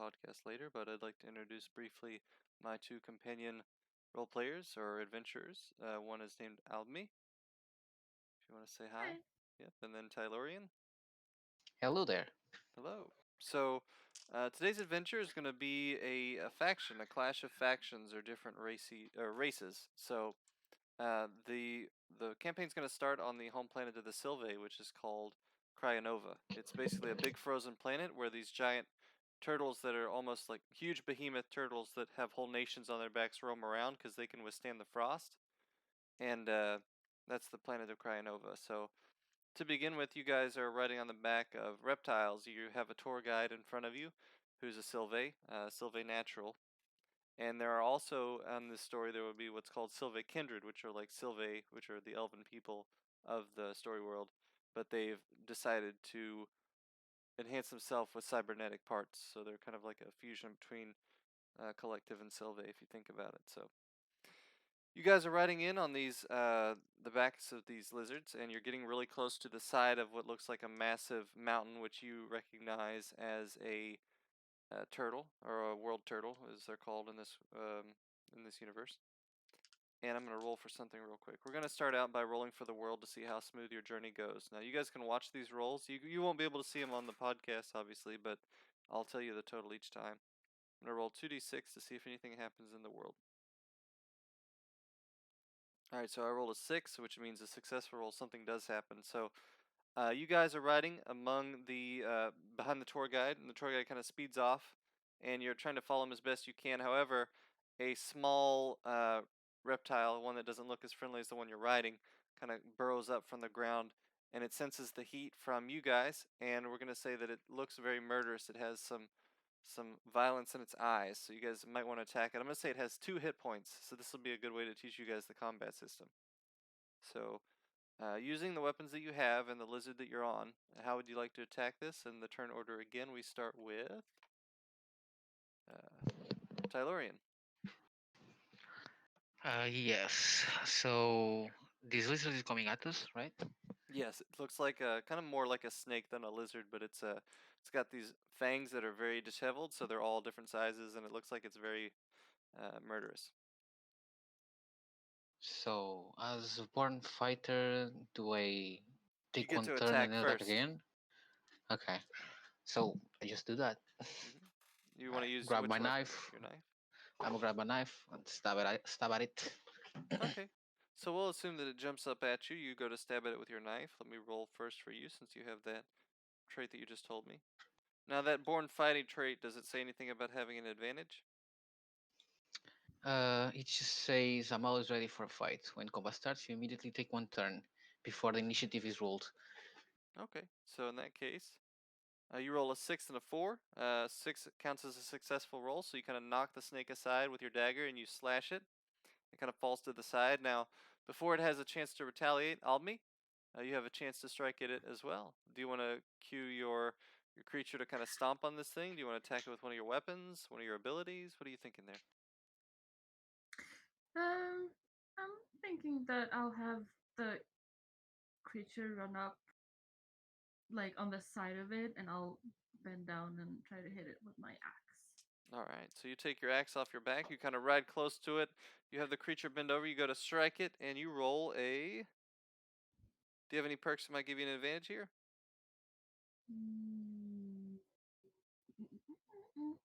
podcast later, but I'd like to introduce briefly my two companion role players or adventurers. One is named Almi, if you want to say hi. Hi. Yep, and then Tylorian. Hello there. Hello. So, today's adventure is going to be a faction, a clash of factions or different races. So, the campaign's going to start on the home planet of the Sylvae, which is called Cryonova. It's basically a big frozen planet where these giant turtles that are almost like huge behemoth turtles that have whole nations on their backs roam around because they can withstand the frost. And that's the planet of Cryonova. So to begin with, you guys are riding on the back of reptiles. You have a tour guide in front of you who's a Sylvae, Sylvae natural. And there are also, on this story, there will be what's called Sylvae Kindred, which are like Sylvae, which are the elven people of the story world. But they've decided to enhance themselves with cybernetic parts. So they're kind of like a fusion between Collective and Sylvae, if you think about it. So you guys are riding in on these the backs of these lizards, and you're getting really close to the side of what looks like a massive mountain, which you recognize as a turtle or a world turtle, as they're called in this universe. And I'm going to roll for something real quick. We're going to start out by rolling for the world to see how smooth your journey goes. Now, you guys can watch these rolls. You won't be able to see them on the podcast, obviously, but I'll tell you the total each time. I'm going to roll 2d6 to see if anything happens in the world. Alright, so I rolled a 6, which means a successful roll, something does happen. So you guys are riding among the behind the tour guide, and the tour guide kind of speeds off, and you're trying to follow him as best you can. However, a small reptile, one that doesn't look as friendly as the one you're riding, kind of burrows up from the ground, and it senses the heat from you guys. And we're gonna say that it looks very murderous. It has some violence in its eyes, so you guys might want to attack it. I'm gonna say it has 2 hit points, so this will be a good way to teach you guys the combat system. So. Using the weapons that you have and the lizard that you're on, how would you like to attack this? In the turn order again, we start with Tylorian. Yes. So this lizard is coming at us, right? Yes, it looks like kind of more like a snake than a lizard, but it's got these fangs that are very disheveled, so they're all different sizes, and it looks like it's very murderous. So as a born fighter, do I You take get one to turn and attack attack first. again? Okay. So I just do that. hmm You want to Alright. use Grab my which weapon? knife. Your knife? I'm gonna grab a knife and stab at it. Okay. So we'll assume that it jumps up at you. You go to stab at it with your knife. Let me roll first for you since you have that trait that you just told me. Now that born fighting trait, does it say anything about having an advantage? It just says I'm always ready for a fight. When combat starts, you immediately take one turn before the initiative is rolled. Okay, so in that case, you roll a 6 and a 4. 6 counts as a successful roll, so you kind of knock the snake aside with your dagger and you slash it. It kind of falls to the side. Now, before it has a chance to retaliate, Almi, you have a chance to strike at it as well. Do you want to cue your creature to kind of stomp on this thing? Do you want to attack it with one of your weapons, one of your abilities? What are you thinking there? Um, I'm thinking that I'll have the creature run up like on the side of it, and I'll bend down and try to hit it with my axe. Alright, so you take your axe off your back, you kind of ride close to it, you have the creature bend over, you go to strike it, and you roll a... Do you have any perks that might give you an advantage here? Mm.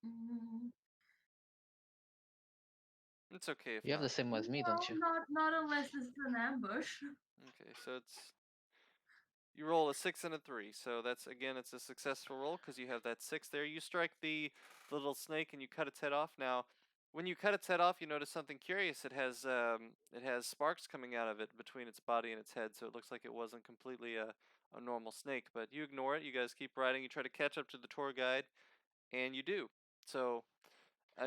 Mm. It's okay if You have the not. same as me, No, don't you? not unless it's an ambush. Okay, so it's... You roll a 6 and a 3, so that's, again, it's a successful roll because you have that 6 there. You strike the little snake and you cut its head off. Now, when you cut its head off, you notice something curious. It has sparks coming out of it between its body and its head, so it looks like it wasn't completely a normal snake. But you ignore it. You guys keep riding. You try to catch up to the tour guide, and you do. So,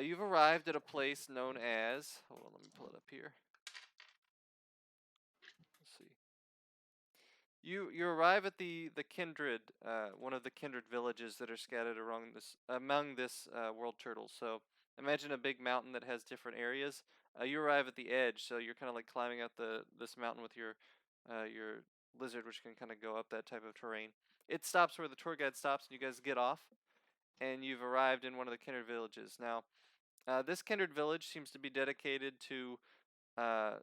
you've arrived at a place known as... Hold on, let me pull it up here. Let's see. You arrive at the Kindred, one of the Kindred villages that are scattered among this world turtle. So imagine a big mountain that has different areas. You arrive at the edge, so you're kind of like climbing up this mountain with your lizard, which can kind of go up that type of terrain. It stops where the tour guide stops, and you guys get off. and you've arrived in one of the Kindred villages. Now, this Kindred village seems to be dedicated to uh,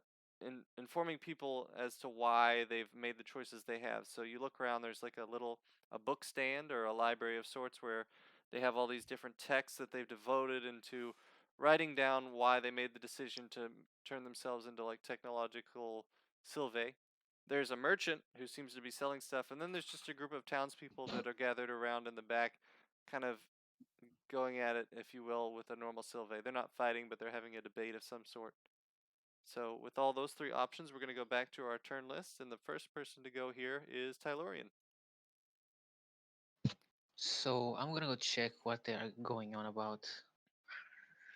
informing people as to why they've made the choices they have. So you look around, there's like a book stand or a library of sorts where they have all these different texts that they've devoted into writing down why they made the decision to turn themselves into like technological sylvae. There's a merchant who seems to be selling stuff, and then there's just a group of townspeople that are gathered around in the back, kind of going at it, if you will, with a normal sylvae. They're not fighting, but they're having a debate of some sort. So with all those three options, we're going to go back to our turn list, and the first person to go here is Tylorian. So I'm gonna go check what they are going on about.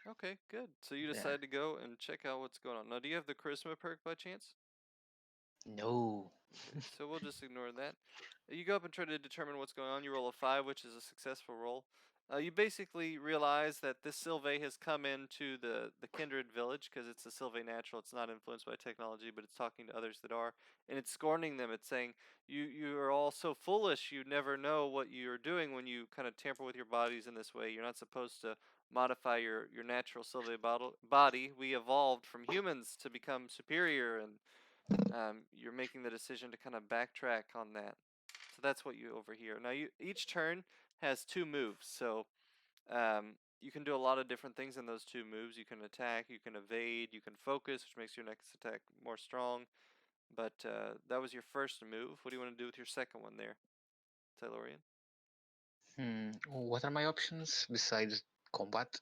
Okay, good. So you Yeah. decide to go and check out what's going on. Now, do you have the charisma perk by chance? No. Okay, so we'll just ignore that. You go up and try to determine what's going on. You roll a 5, which is a successful roll. You basically realize that this Sylvae has come into the Kindred village because it's a Sylvae natural. It's not influenced by technology, but it's talking to others that are, and it's scorning them. It's saying, you are all so foolish. You never know what you're doing when you kind of tamper with your bodies in this way. You're not supposed to modify your natural Sylvae body. We evolved from humans to become superior, and you're making the decision to kind of backtrack on that. So that's what you overhear. Now, each turn has 2 moves, so you can do a lot of different things in those 2 moves. You can attack, you can evade, you can focus, which makes your next attack more strong. But that was your first move. What do you want to do with your second one there, Tylorian? What are my options besides combat?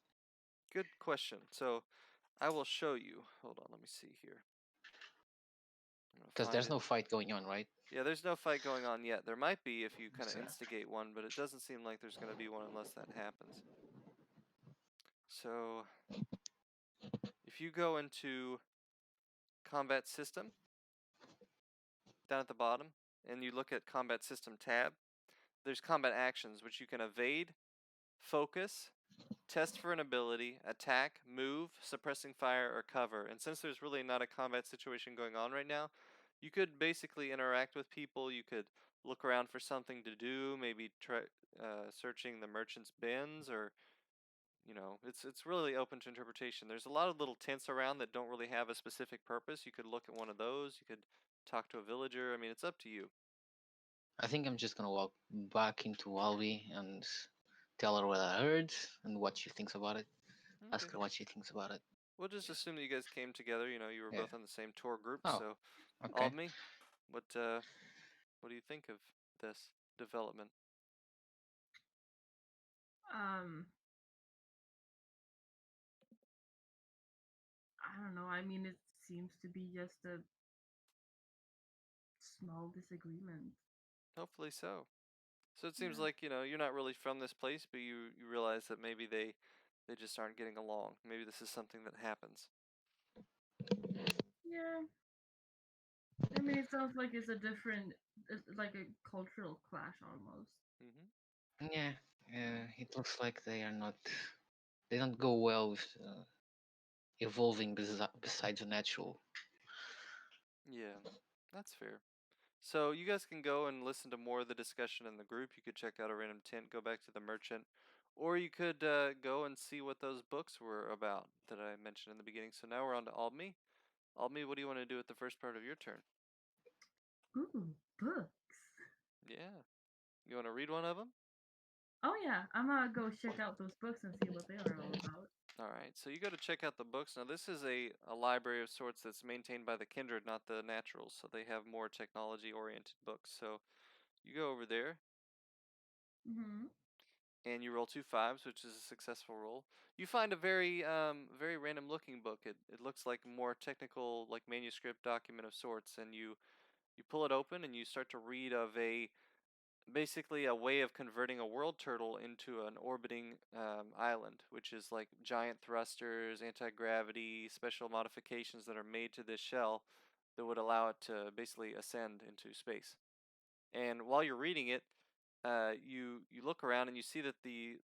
Good question. So I will show you. Hold on, let me see here. I'm gonna Because find there's it. no fight going on, right? Yeah, there's no fight going on yet. There might be if you kind of So, instigate one, but it doesn't seem like there's going to be one unless that happens. So if you go into combat system down at the bottom and you look at combat system tab, there's combat actions which you can evade, focus, test for an ability, attack, move, suppressing fire, or cover. And since there's really not a combat situation going on right now, you could basically interact with people. You could look around for something to do, maybe try searching the merchant's bins, or it's really open to interpretation. There's a lot of little tents around that don't really have a specific purpose. You could look at one of those. You could talk to a villager. I mean, it's up to you. I think I'm just gonna walk back into Albi and tell her what I heard and what she thinks about it. Ask Okay. her what she thinks about it. We'll just assume that you guys came together. You were Yeah. both on the same tour group. Oh, So, okay. Aldme, what do you think of this development? Um, I don't know. I mean, it seems to be just a small disagreement. Hopefully so. So it seems Yeah. like you're not really from this place, but you realize that maybe they just aren't getting along. Maybe this is something that happens. Yeah. I mean, it sounds like it's like a cultural clash almost. Hmm. Yeah. It looks like they are not. They don't go well with evolving besides the natural. Yeah, that's fair. So you guys can go and listen to more of the discussion in the group. You could check out a random tent, go back to the merchant, or you could go and see what those books were about that I mentioned in the beginning. So now we're on to Almi. Almi, what do you want to do with the first part of your turn? Ooh, books. Yeah, you want to read one of them? Oh yeah, I'm gonna go check out those books and see what they are all about. All right, so you go to check out the books. Now, this is a library of sorts that's maintained by the Kindred, not the Naturals, so they have more technology oriented books. So you go over there Mm-hmm. and you roll 2 5s, which is a successful roll. You find a very random looking book. It looks like a more technical, like manuscript document of sorts, and you pull it open and you start to read of basically a way of converting a world turtle into an orbiting island, which is like giant thrusters, anti-gravity, special modifications that are made to this shell that would allow it to basically ascend into space. And while you're reading it, you look around and you see that the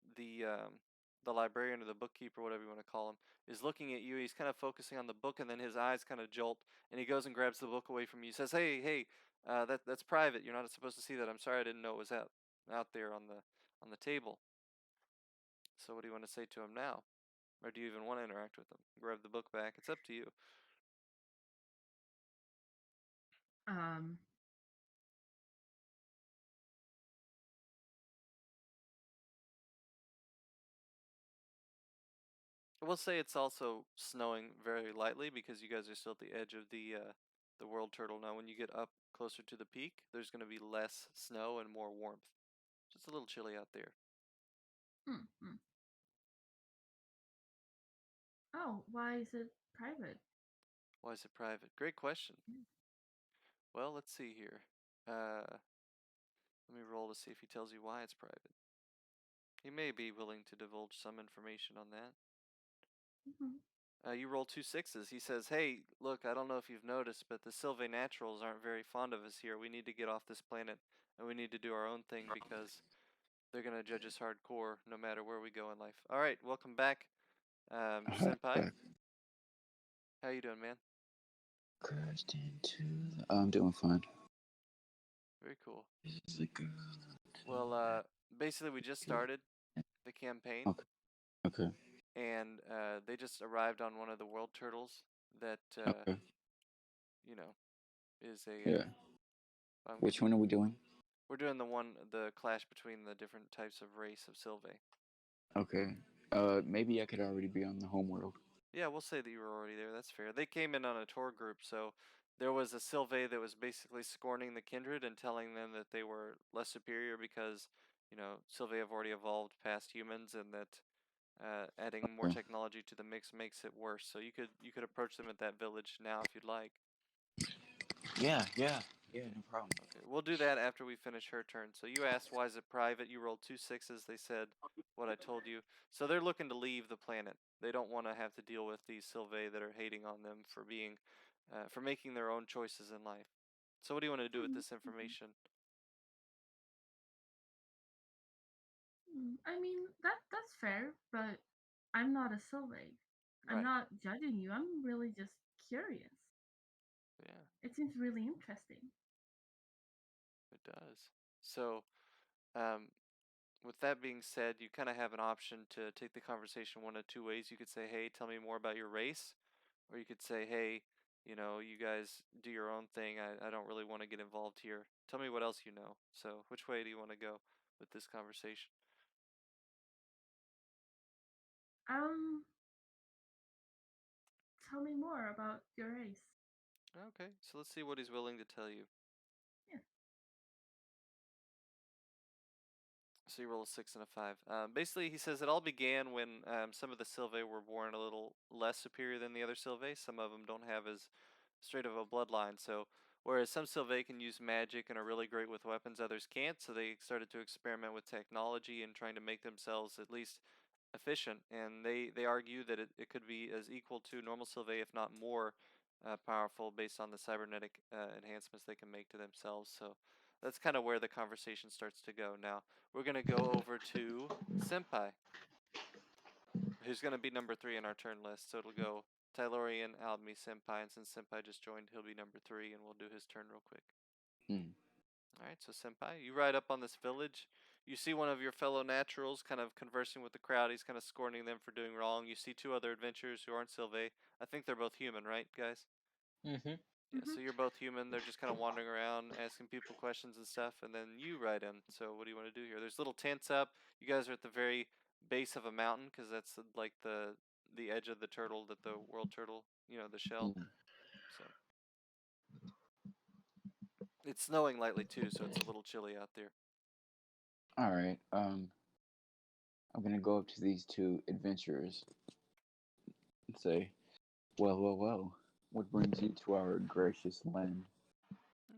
librarian or the bookkeeper, whatever you want to call him, is looking at you. He's kind of focusing on the book, and then his eyes kind of jolt, and he goes and grabs the book away from you. He says, "Hey, that's private. You're not supposed to see that. I'm sorry, I didn't know it was out there on the table." So what do you want to say to him now? Or do you even want to interact with him? Grab the book back. It's up to you. Um, I will say it's also snowing very lightly because you guys are still at the edge of the world turtle now. When you get up closer to the peak, there's going to be less snow and more warmth. Just a little chilly out there. hmm. Oh, why is it private? Why is it private? Great question. Mm. Well, let's see here. Let me roll to see if he tells you why it's private. He may be willing to divulge some information on that. Mhm. You roll 2 6s. He says, "Hey, look, I don't know if you've noticed, but the Sylvae Naturals aren't very fond of us here. We need to get off this planet, and we need to do our own thing because they're gonna judge us hardcore no matter where we go in life." All right, welcome back, Hi, Senpai. back. How you doing, man? Crashed into I'm doing fine. Very cool. Is a girl. Well, basically, we just started the campaign, Okay. Okay. and they just arrived on one of the world turtles that Okay. you know is a. Yeah. Which Give one me. are we doing? We're doing the clash between the different types of race of Sylvae. Okay. Maybe I could already be on the homeworld. Yeah, we'll say that you were already there. That's fair. They came in on a tour group, so there was a Sylvae that was basically scorning the Kindred and telling them that they were less superior because, Sylvae have already evolved past humans, and that adding more Okay. technology to the mix makes it worse. So you could approach them at that village now if you'd like. Yeah. No problem. Okay, we'll do that after we finish her turn. So you asked why is it private? You rolled 2 6s. They said what I told you. So they're looking to leave the planet. They don't want to have to deal with these Sylvae that are hating on them for making their own choices in life. So what do you want to do with this information? I mean that's fair, but I'm not a Sylvain. I'm Right. not judging you. I'm really just curious. Yeah, It seems really interesting. it does. So, um, with that being said, you kind of have an option to take the conversation one of two ways. You could say, "Hey, tell me more about your race," or you could say, "Hey, you guys do your own thing. I don't really want to get involved here. Tell me what else you know." So, which way do you want to go with this conversation? Um, Tell me more about your race. Okay, so let's see what he's willing to tell you. Yeah. So you roll a 6 and a 5. Basically, he says it all began when some of the Sylvae were born a little less superior than the other Sylvae. Some of them don't have as straight of a bloodline. So, whereas some Sylvae can use magic and are really great with weapons, others can't. So they started to experiment with technology and trying to make themselves at least efficient. And they argue that it could be as equal to normal Sylvae, if not more powerful, based on the cybernetic enhancements they can make to themselves. So that's kind of where the conversation starts to go. Now we're gonna go over to Senpai, who's gonna be number 3 in our turn list. So it'll go Tylorian, Almi, Senpai, and since Senpai just joined, he'll be number 3, and we'll do his turn real quick. Hmm. All right, so Senpai, you ride up on this village. You see one of your fellow naturals kind of conversing with the crowd. He's kind of scorning them for doing wrong. You see two other adventurers who aren't Sylvae. I think they're both human, right, guys? Mm-hmm. Yeah, so you're both human. They're just kind of wandering around, asking people questions and stuff, and then you ride in. So what do you want to do here? There's little tents up. You guys are at the very base of a mountain because that's like the edge of the turtle that the world turtle, the shell. Hmm. So it's snowing lightly too, so it's a little chilly out there. All right. I'm gonna go up to these two adventurers and say, well. What brings you to our gracious land?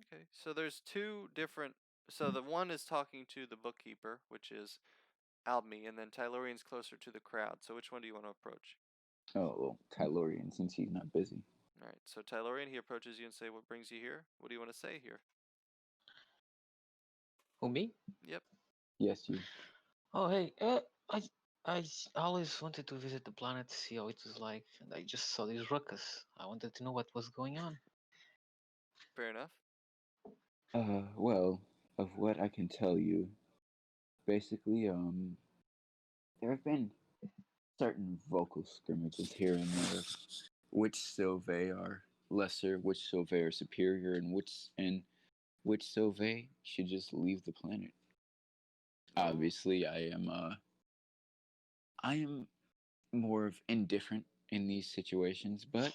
Okay, so there's two different. So the one is talking to the bookkeeper, which is Almi, and then Tylorian's closer to the crowd. So which one do you want to approach? Oh, well, Tylorian, since he's not busy. All right, so Tylorian, he approaches you and say, "What brings you here? What do you want to say here?" Who, me? Yep, Yes, you. Oh, hey, I, always wanted to visit the planet, see how it was like, and I just saw this ruckus. I wanted to know what was going on. fair enough. Well, of what I can tell you, basically, there have been certain vocal scrimmages here and there. Which Sylvae are lesser, which Sylvae are superior, and which Sylvae should just leave the planet. Oh, Obviously, I am more of indifferent in these situations, but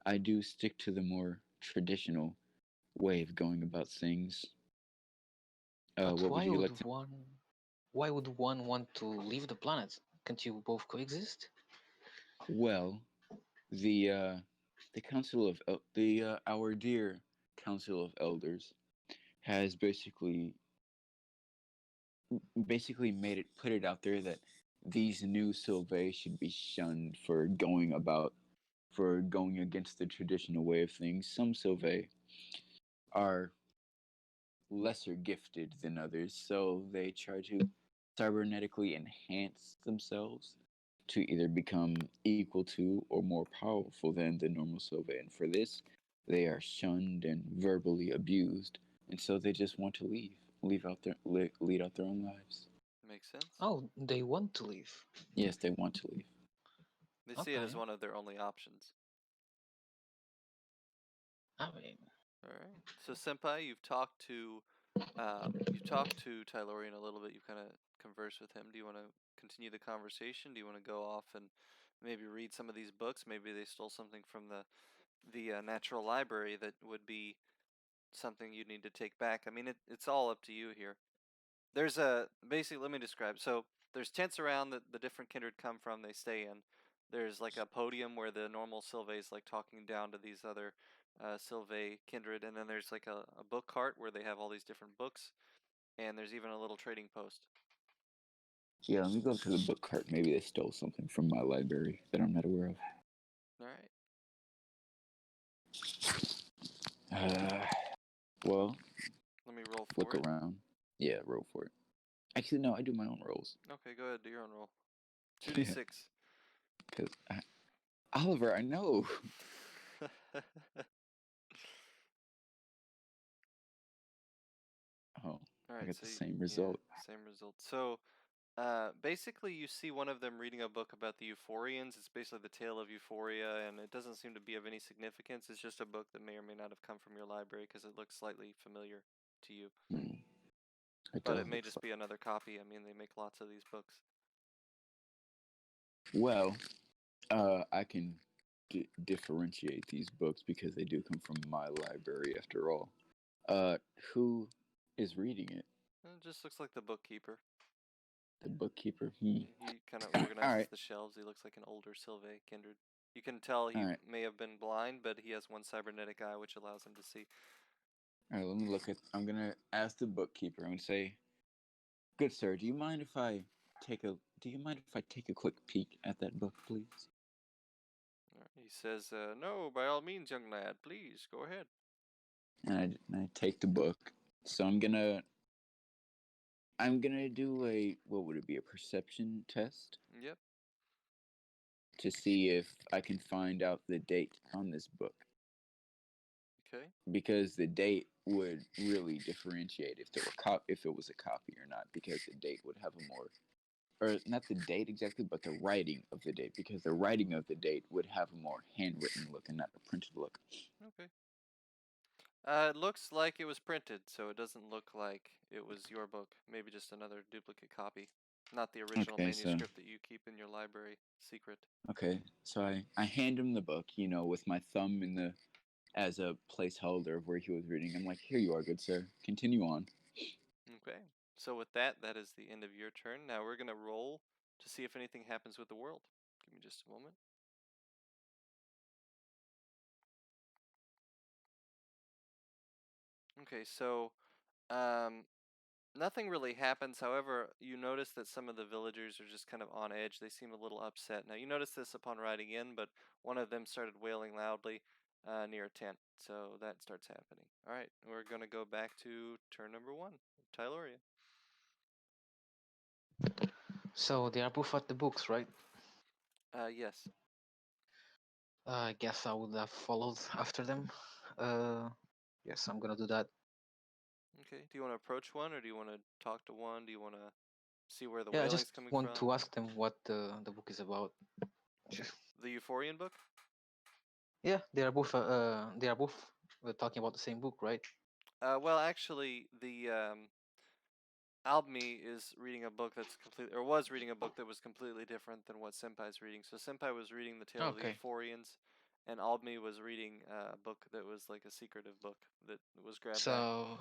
I do stick to the more traditional way of going about things. But What would you like to? why would one want to leave the planet? Can't you both coexist? Well, the council of the our dear council of elders has basically made it put it out there that these new Sylvae should be shunned for going against the traditional way of things. Some Sylvae are lesser gifted than others, so they try to cybernetically enhance themselves to either become equal to or more powerful than the normal Sylvae. And for this, they are shunned and verbally abused, and so they just want to lead out their own lives. makes sense. Oh, they want to leave. Yes, they want to leave. They see it as Okay. one of their only options. I mean, All right. So, Senpai, you've talked to Tylorian a little bit. You've kind of conversed with him. Do you want to continue the conversation? Do you want to go off and maybe read some of these books? Maybe they stole something from the natural library that would be something you need to take back. I mean, it's all up to you here. There's basically, let me describe. So there's tents around that the different kindred come from. They stay in. There's like a podium where the normal Sylvae is like talking down to these other Sylvae kindred, and then there's like a book cart where they have all these different books, and there's even a little trading post. Yeah, let me go to the book cart. Maybe they stole something from my library that I'm not aware of. All right. Well, Let me roll look for it. around. Yeah, roll for it. Actually, no, I do my own rolls. Okay, go ahead. Do your own roll. 2d6. Because Oliver, I know. Oh, All I right. got So the you, same yeah, result. same result. So basically, you see one of them reading a book about the Euphorians. It's basically the tale of Euphoria, and it doesn't seem to be of any significance. It's just a book that may or may not have come from your library because it looks slightly familiar to you. It But does it may look just be another copy. I mean, they make lots of these books. well. I can differentiate these books because they do come from my library after all. Uh, who is reading it? It just looks like the bookkeeper. The bookkeeper. He kind of All organizes right. the shelves. He looks like an older Sylvae kindred. You can tell All he right. may have been blind, but he has one cybernetic eye which allows him to see. All right. Let me look at. I'm gonna ask the bookkeeper. I'm gonna say, "Good sir, do you mind if I take a? Do you mind if I take a quick peek at that book, please?" He says, "No, by all means, young lad. Please go ahead." And I take the book. So I'm gonna do a, what would it be, a perception test Yep. to see if I can find out the date on this book, Okay. because the date would really differentiate if it was a copy or not, because the date would have a more, or not the date exactly, but the writing of the date, because the writing of the date would have a more handwritten look and not a printed look. Okay. It looks like it was printed, so it doesn't look like it was your book. Maybe just another duplicate copy, not the original Okay, so manuscript that you keep in your library secret. I hand him the book, with my thumb in the as a placeholder of where he was reading. I'm like, here you are, good sir. Continue on. Okay. So with that, that is the end of your turn. Now we're gonna roll to see if anything happens with the world. Give me just a moment. Okay, so um, nothing really happens. However, you notice that some of the villagers are just kind of on edge. They seem a little upset. Now, you notice this upon riding in, but one of them started wailing loudly near a tent. So that starts happening. All right, we're going to go back to turn number one, Tyloria. so they are both at the books, right? Yes. I guess I would have followed after them. Uh, yes, I'm gonna do that. Okay. Do you want to approach one or do you want to talk to one? Do you want to. see where the Yeah, I wailing's just coming want from. to ask them what the book is about. Just The Euphorian book? yeah, they are both talking about the same book, right? Well, actually, the Albme is reading a book that's completely, or was reading a book that was completely different than what Senpai's reading. So Senpai was reading the Tale of the Okay. Euphorians, and Albme was reading a book that was like a secretive book that was grabbed back. So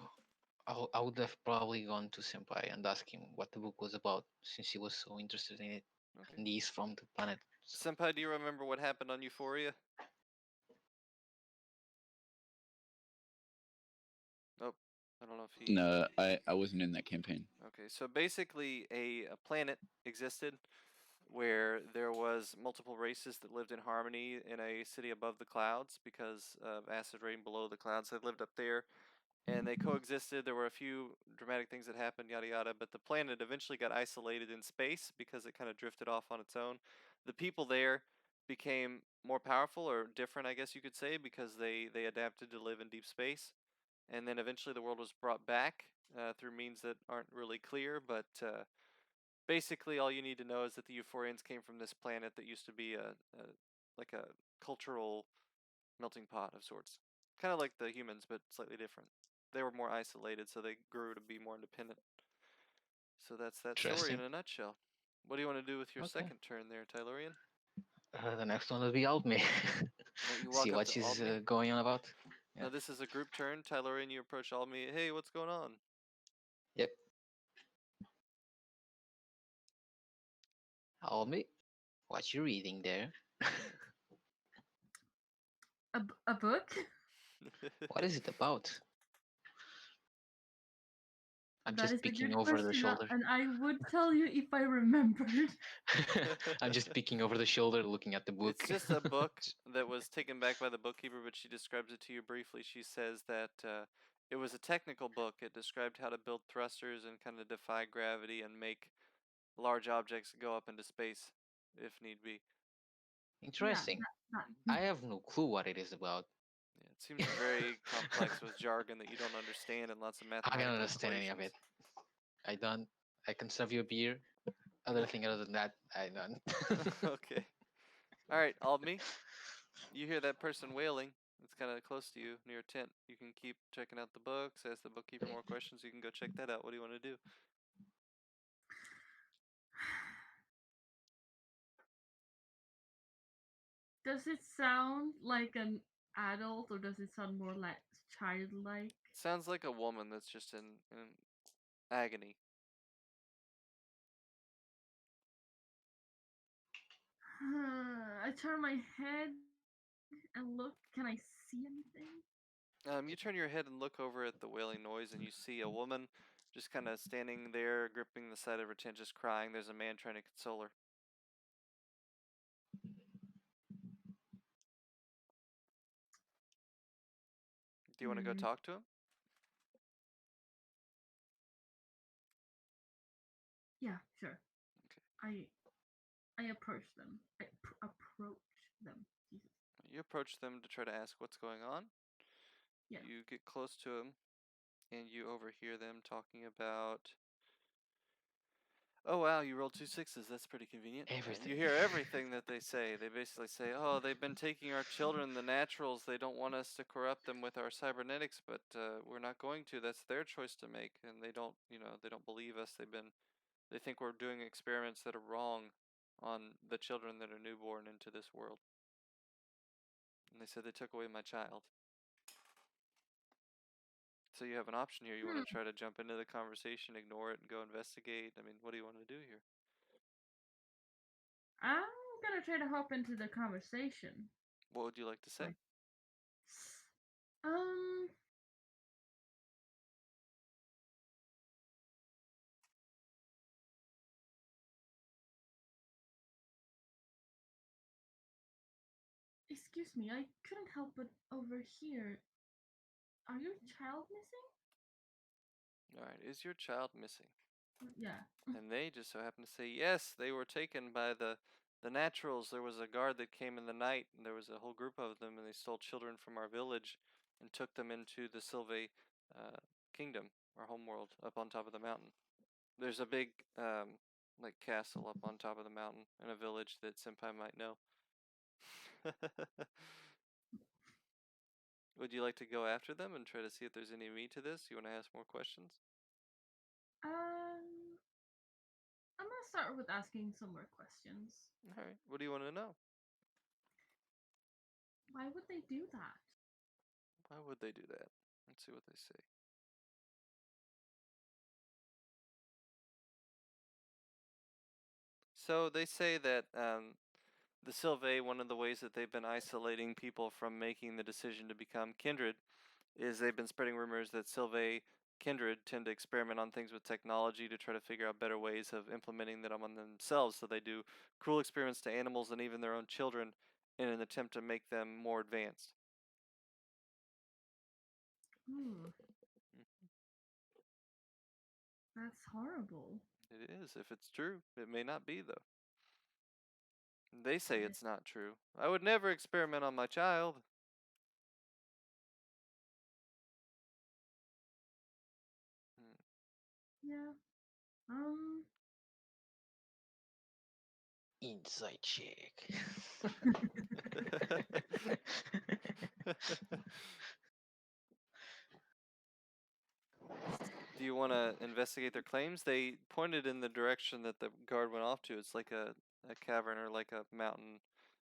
I would have probably gone to Senpai and asked him what the book was about, since he was so interested in it, Okay. and he's from the planet. So. Senpai, do you remember what happened on Euphoria? Oh, I don't know if he. No, I wasn't in that campaign. Okay, so basically, a planet existed where there was multiple races that lived in harmony in a city above the clouds because of acid rain below the clouds. They lived up there, and they coexisted. There were a few dramatic things that happened, yada yada, but the planet eventually got isolated in space because it kind of drifted off on its own. The people there became more powerful or different, I guess you could say, because they adapted to live in deep space. And then eventually the world was brought back through means that aren't really clear, but basically all you need to know is that the Euphorians came from this planet that used to be like a cultural melting pot of sorts, kind of like the humans, but slightly different. They were more isolated, so they grew to be more independent. So that's that story in Interesting. a nutshell. What do you want to do with your Okay. second turn there, Tylorian? The next one will be Alpme. You See walk up what to she's Albme. going on about. Yeah. Now this is a group turn. Tylorian, you approach Albme. Hey, what's going on? Yep. Alpme, what you reading there? A book? What is it about? I'm That just is a peeking good over the question, shoulder. and I would tell you if I remembered. I'm just peeking over the shoulder, looking at the book. It's just a book that was taken back by the bookkeeper, but she describes it to you briefly. She says that it was a technical book. It described how to build thrusters and kind of defy gravity and make large objects go up into space if need be. Interesting. That. I have no clue what it is about. Yeah, it seems very complex with jargon that you don't understand and lots of I mathematical don't understand any of equations. it. I don't. I can serve you a beer. Other thing other than that, I don't. Okay. All right, Albme. You hear that person wailing. It's kind of close to you near a tent. You can keep checking out the books. Ask the bookkeeper more questions. You can go check that out. What do you want to do? Does it sound like an adult or does it sound more like childlike? Sounds like a woman that's just in agony. I turn my head and look. Can I see anything? You turn your head and look over at the wailing noise, and you see a woman just kind of standing there, gripping the side of her tent, just crying. There's a man trying to console her. Do you want to go Hmm. talk to him? Yeah, sure. Okay. I approach them. Approach them. Jesus. You approach them to try to ask what's going on. Yeah. You get close to them, and you overhear them talking about. Oh wow, you rolled 2 6s. That's pretty convenient. And Everything. you hear everything that they say. They basically say, "Oh, they've been taking our children, the naturals. They don't want us to corrupt them with our cybernetics, but we're not going to. That's their choice to make, and they don't, they don't believe us. They think we're doing experiments that are wrong on the children that are newborn into this world. And they said they took away my child. So you have an option here. You want Hmm. to try to jump into the conversation, ignore it, and go investigate. I mean, what do you want to do here? I'm gonna try to hop into the conversation. What would you like to say? Like, um. Excuse me, I couldn't help but overhear. Are your child missing? All right, is your child missing? Yeah. And they just so happen to say yes, they were taken by the naturals. There was a guard that came in the night, and there was a whole group of them, and they stole children from our village and took them into the Sylve kingdom, our homeworld, up on top of the mountain. There's a big like castle up on top of the mountain in a village that Senpai might know. Would you like to go after them and try to see if there's any meat to this? You want to ask more questions? I'm gonna start with asking some more questions. All right. What do you want to know? Why would they do that? Why would they do that? Let's see what they say. So they say that the Sylvae, one of the ways that they've been isolating people from making the decision to become kindred is they've been spreading rumors that Sylvae kindred tend to experiment on things with technology to try to figure out better ways of implementing them on themselves. So they do cruel experiments to animals and even their own children in an attempt to make them more advanced. Ooh, that's horrible. It is, if it's true. It may not be, though. They say it's not true. I would never experiment on my child. Yeah. Inside check. Do you want to investigate their claims? They pointed in the direction that the guard went off to. It's like a cavern or like a mountain.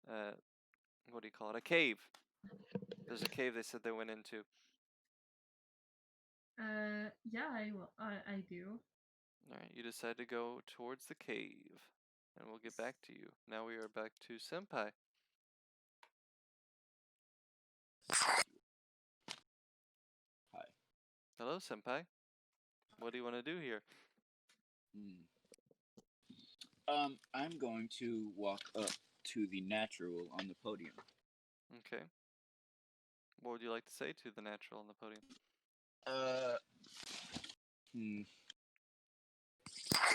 What do you call it? A cave. There's a cave they said they went into. Yeah, I do. Alright, you decide to go towards the cave. And we'll get back to you. Now we are back to Senpai. Hi. Hello, Senpai. What do you want to do here? I'm going to walk up to the natural on the podium. Okay. What would you like to say to the natural on the podium?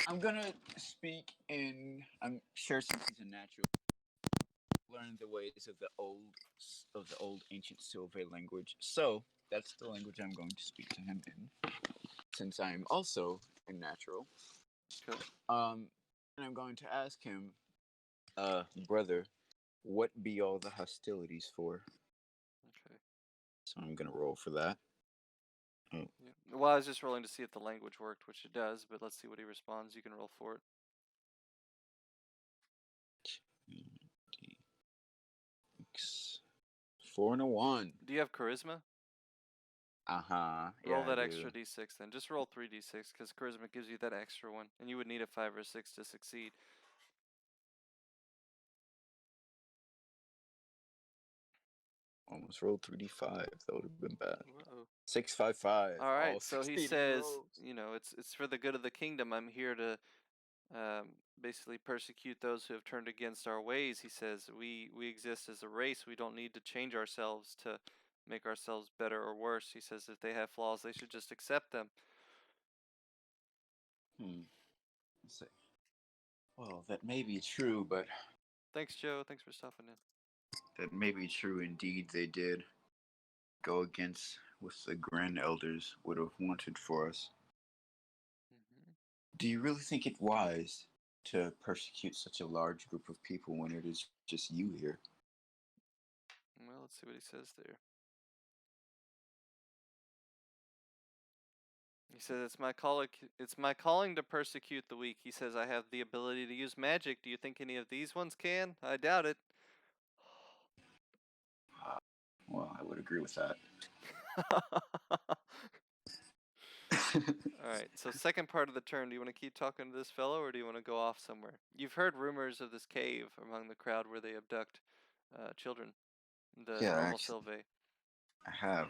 I'm gonna speak in. I'm sure since he's a natural, learn the ways of the old ancient Sylvae language. So that's the language I'm going to speak to him in, since I'm also a natural. Cool. And I'm going to ask him, brother, what be all the hostilities for? Okay. So I'm gonna roll for that. Yeah. Well, I was just rolling to see if the language worked, which it does, but let's see what he responds. You can roll for it. 4 and a 1. Do you have charisma? Yeah, Roll that I extra do. d6 then. Just roll 3d6 because charisma gives you that extra one, and you would need a 5 or 6 to succeed. Almost rolled 3d5. That would have been bad. Whoa. 6, 5, 5. All right, All so he succeeding says, rolls. you know, it's for the good of the kingdom. I'm here to basically persecute those who have turned against our ways. He says we exist as a race. We don't need to change ourselves to make ourselves better or worse. He says if they have flaws, they should just accept them. Let's see. Well, that may be true, but Thanks, Joe. Thanks for stopping in. that may be true indeed. They did go against what the grand elders would have wanted for us. Do you really think it wise to persecute such a large group of people when it is just you here? Well, let's see what he says there. He says it's my calling to persecute the weak. He says I have the ability to use magic. Do you think any of these ones can? I doubt it. Well, I would agree with that. Alright, so second part of the turn, do you want to keep talking to this fellow or do you want to go off somewhere? You've heard rumors of this cave among the crowd where they abduct children, the Yeah, normal actually. Sylvae. I have.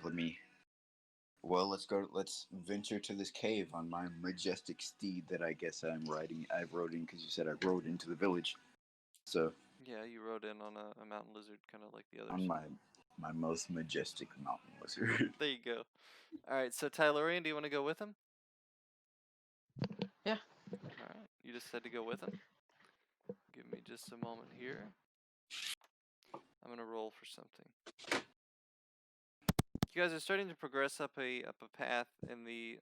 Well, let's go. Let's venture to this cave on my majestic steed that I guess I'm riding. I rode in because you said I rode into the village. So Yeah, you rode in on a mountain lizard, kind of like the others. on my most majestic mountain lizard. There you go. Alright, so Tylorian, do you want to go with him? Yeah. Alright, you just said to go with him. Give me just a moment here. I'm gonna roll for something. You guys are starting to progress up a path in the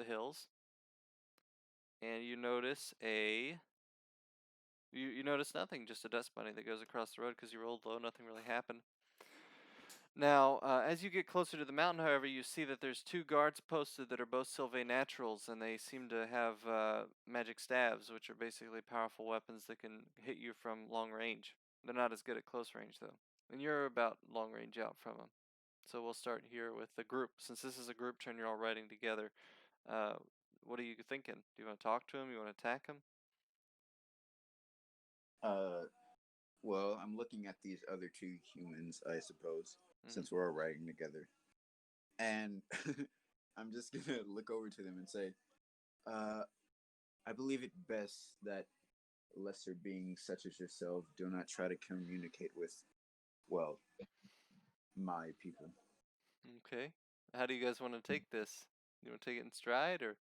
hills. and you notice you notice nothing, just a dust bunny that goes across the road because you rolled low. Nothing really happened. Now, as you get closer to the mountain, however, you see that there's two guards posted that are both Sylvain Naturals, and they seem to have magic staves, which are basically powerful weapons that can hit you from long range. They're not as good at close range, though. And you're about long range out from them. So we'll start here with the group. Since this is a group turn, you're all riding together. What are you thinking? Do you want to talk to him? You want to attack him? Well, I'm looking at these other two humans, I suppose, Mhm. since we're all riding together. And I'm just gonna look over to them and say, I believe it best that lesser beings such as yourself do not try to communicate with, well, my people. Okay. How do you guys want to take this? You want to take it in stride, or?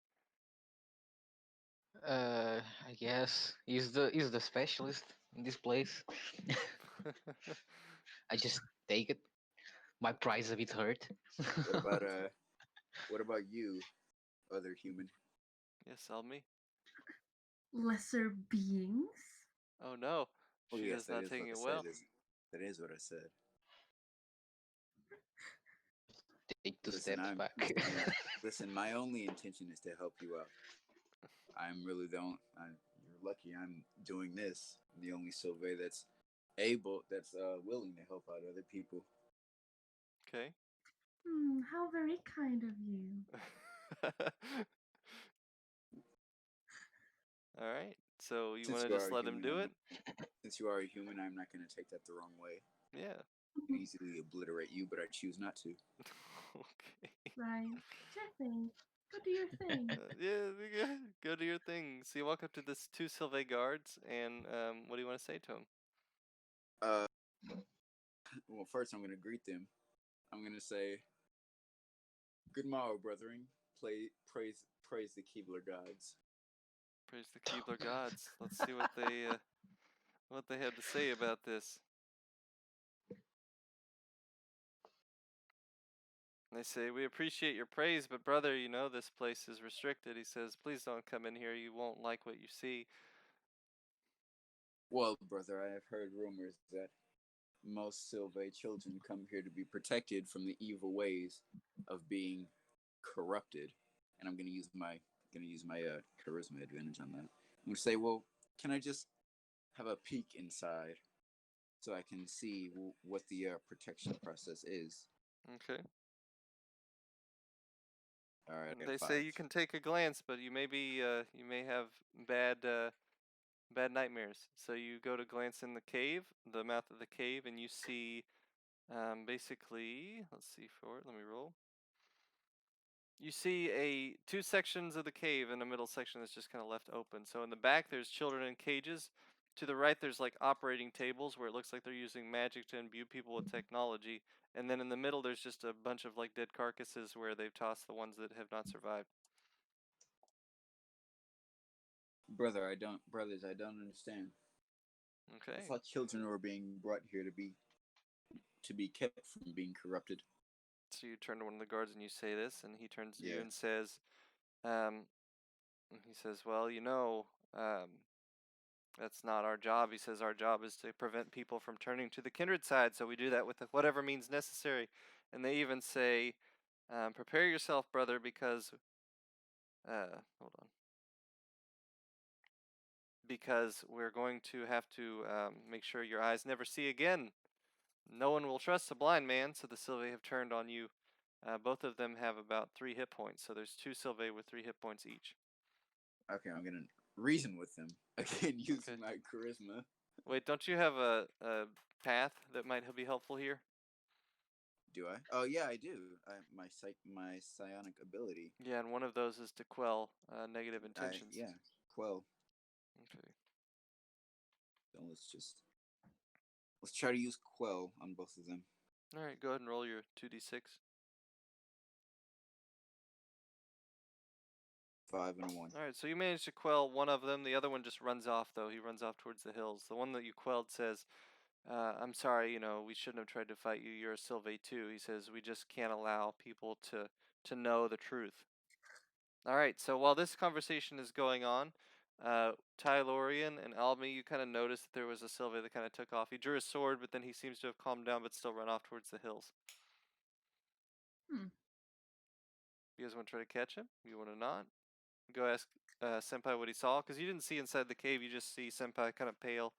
I guess he's the specialist in this place. I just take it. My pride's a bit hurt. What about what about you, other human? Yes, help me. Lesser beings? Oh no, Oh she yes, does that not is what taking I it said. well. That is what I said. Take two Listen, steps I'm back. listen. My only intention is to help you out. I'm really don't. You're lucky. I'm doing this. I'm the only Sylvie that's willing to help out other people. Okay. How very kind of you. All right. So you want Since to you just are a let him human, do it? since you are a human, I'm not going to take that the wrong way. Yeah. I could easily obliterate you, but I choose not to. Okay. Right. Sure thing. Go do your thing. Yeah, go do your thing. So you walk up to this two Sylvain guards, and what do you want to say to them? Uh, well, first I'm going to greet them. I'm going to say, "Good morrow, brethren. Praise the Keebler gods." Praise the Keebler gods. Let's see what they have to say about this. They say, "We appreciate your praise, but brother, you know this place is restricted." He says, "Please don't come in here. You won't like what you see." Well, brother, I have heard rumors that most Sylvain children come here to be protected from the evil ways of being corrupted. And I'm gonna use my charisma advantage on that. I'm gonna say, well, can I just have a peek inside so I can see what the protection process is? Okay. All right, I got They a say 5. you can take a glance, but you may have bad nightmares. So you go to glance in the cave, the mouth of the cave, and you see basically, let's see for it. Let me roll. You see two sections of the cave, and a middle section that's just kind of left open. So in the back, there's children in cages. To the right, there's like operating tables where it looks like they're using magic to imbue people with technology. And then in the middle, there's just a bunch of like dead carcasses where they've tossed the ones that have not survived. Brothers, I don't understand. I Okay. thought children were being brought here to be kept from being corrupted. So you turn to one of the guards and you say this, and he turns to you Yeah. and says, um, well, that's not our job. He says, our job is to prevent people from turning to the Kindred side, so we do that with whatever means necessary. And they even say, prepare yourself, brother, because, hold on. Because we're going to have to make sure your eyes never see again. No one will trust a blind man, so the Sylvae have turned on you. Both of them have about 3 hit points, so there's 2 Sylvae with 3 hit points each. Okay, I'm gonna reason with them again using Okay. my charisma. Wait, don't you have a path that might be helpful here? Do I? Oh yeah, I do. My psionic ability. Yeah, and one of those is to quell negative intentions. Yeah, quell. Okay. So let's try to use quell on both of them. All right, go ahead and roll your 2d6. 5 and a 1. All right, so you managed to quell one of them. The other one just runs off, though. He runs off towards the hills. The one that you quelled says, I'm sorry, we shouldn't have tried to fight you. You're a Sylvae too. He says, we just can't allow people to know the truth. All right. So while this conversation is going on, Tylorian and Almi, you kind of noticed that there was a Sylvie that kind of took off. He drew his sword, but then he seems to have calmed down, but still run off towards the hills. Hmm. You guys want to try to catch him? You want to not? Go ask Senpai what he saw, because you didn't see inside the cave. You just see Senpai kind of pale.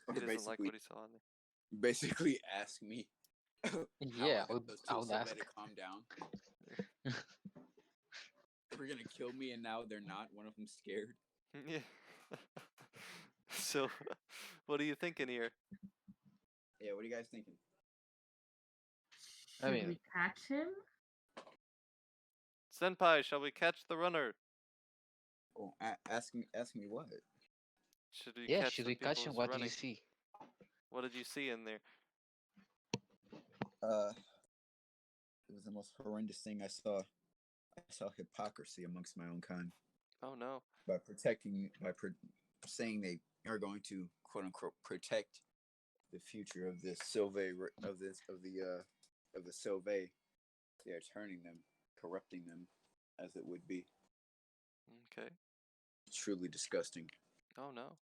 Or He doesn't like basically, what he saw in there. basically ask me how Yeah, I got those I two would Sylvain ask. to calm down. They're gonna kill me, and now they're not. One of them's scared. Yeah. So, what are you thinking here? Yeah, what are you guys thinking? I Should mean- we catch him? Senpai, shall we catch the runner? Oh, ask me what? Should we Yeah, catch should the we people catch him? who's What running? did you see? What did you see in there? It was the most horrendous thing I saw. I saw hypocrisy amongst my own kind Oh no. by saying they are going to quote unquote protect the future of this Sylvain of the Sylvain. They are turning them, corrupting them, as it would be. Okay. Truly disgusting. Oh no.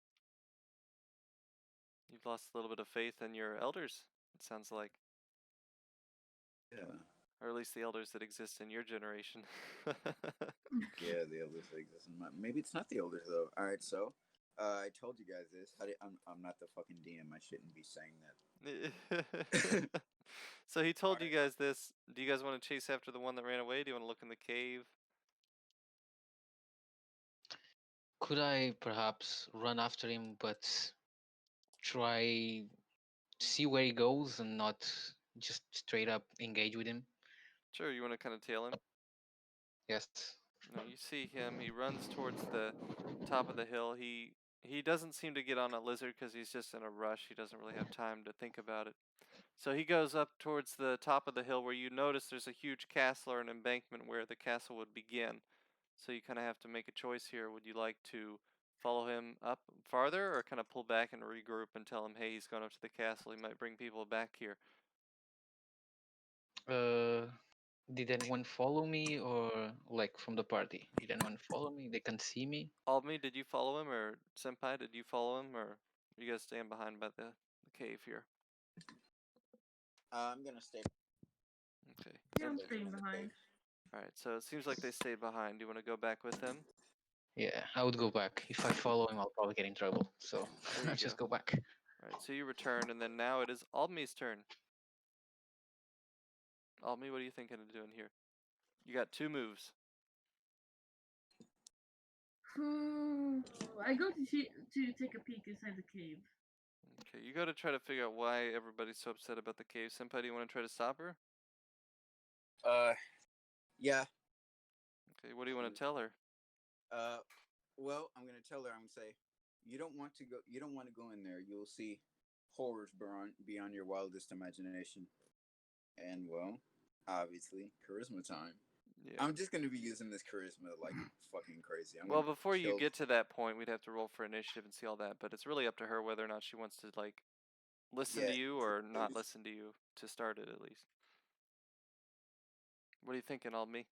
You've lost a little bit of faith in your elders, it sounds like. Yeah. Or at least the elders that exist in your generation. Yeah, the elders that exist in my. Maybe it's not the elders though. All right, so I told you guys this. I'm not the fucking DM. I shouldn't be saying that. So he told you guys this. Do you guys want to chase after the one that ran away? Do you want to look in the cave? Could I perhaps run after him, but try see where he goes and not just straight up engage with him? Sure, you want to kind of tail him? Yes. No, you see him. He runs towards the top of the hill. He doesn't seem to get on a lizard because he's just in a rush. He doesn't really have time to think about it. So he goes up towards the top of the hill where you notice there's a huge castle or an embankment where the castle would begin. So you kind of have to make a choice here. Would you like to follow him up farther or kind of pull back and regroup and tell him, hey, he's going up to the castle. He might bring people back here. Did anyone follow me, or like from the party? Did anyone follow me? They can see me. Almi, did you follow him, or Senpai, did you follow him, or you guys staying behind by the cave here? I'm gonna stay. Okay. Yeah, I'm And, staying behind. all right. So it seems like they stayed behind. Do you want to go back with them? Yeah, I would go back. If I follow him, I'll probably get in trouble. So There you I'll just go. go back. All right. So you return, and then now it is Almi's turn. Almi, what are you thinking of doing here? You got 2 moves. I go to take a peek inside the cave. Okay. You go to try to figure out why everybody's so upset about the cave. Senpai, do you want to try to stop her? Yeah. Okay. What do you want to tell her? Well, I'm gonna tell her. I'm gonna say, you don't want to go. You don't want to go in there. You'll see horrors beyond your wildest imagination. And well, obviously, charisma time. Yeah. I'm just gonna be using this charisma like fucking crazy. Well, before you get to that point, we'd have to roll for initiative and see all that. But it's really up to her whether or not she wants to like listen to you or not listen to you to start it at least. What are you thinking, Almi?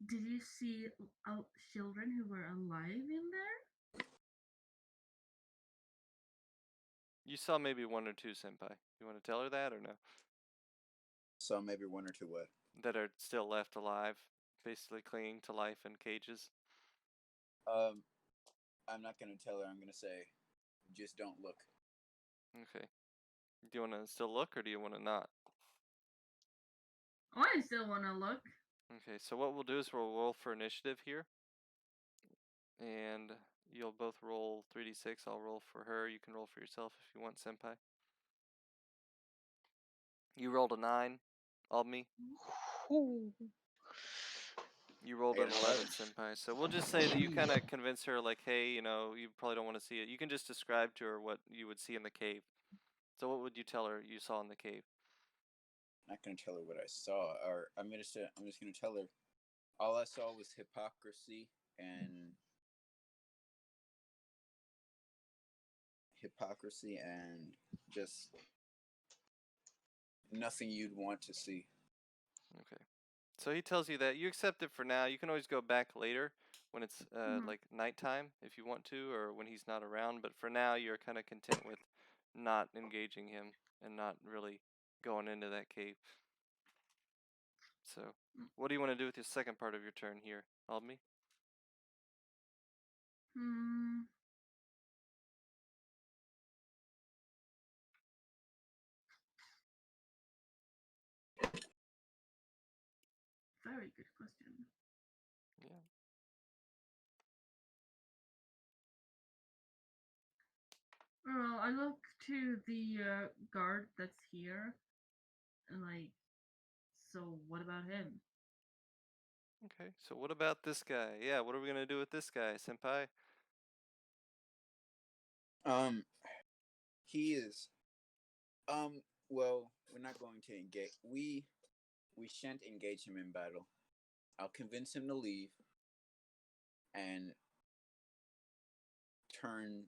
Did you see children who were alive in there? You saw maybe 1 or 2, Senpai. You want to tell her that or no? So maybe 1 or 2 what? That are still left alive, basically clinging to life in cages. I'm not gonna tell her. I'm gonna say, just don't look. Okay. Do you want to still look or do you want to not? I still want to look. Okay, so what we'll do is we'll roll for initiative here. And you'll both roll 3d6. I'll roll for her. You can roll for yourself if you want, Senpai. You rolled a 9, Almi. You rolled an 11, Senpai. So we'll just say that you kind of convince her, like, hey, you probably don't want to see it. You can just describe to her what you would see in the cave. So what would you tell her you saw in the cave? I'm not gonna tell her what I saw, or I'm just gonna tell her all I saw was hypocrisy and just nothing you'd want to see. Okay. So he tells you that you accept it for now. You can always go back later when it's like nighttime if you want to, or when he's not around. But for now, you're kind of content with not engaging him and not really going into that cave. So, what do you want to do with the second part of your turn here, Albany? Hmm. Very good question. Yeah. Well, I look to the guard that's here, and like, so what about him? Okay. So what about this guy? Yeah. What are we gonna do with this guy, Senpai? Um, he is. Well, we're not going to engage. We shan't engage him in battle. I'll convince him to leave and turn.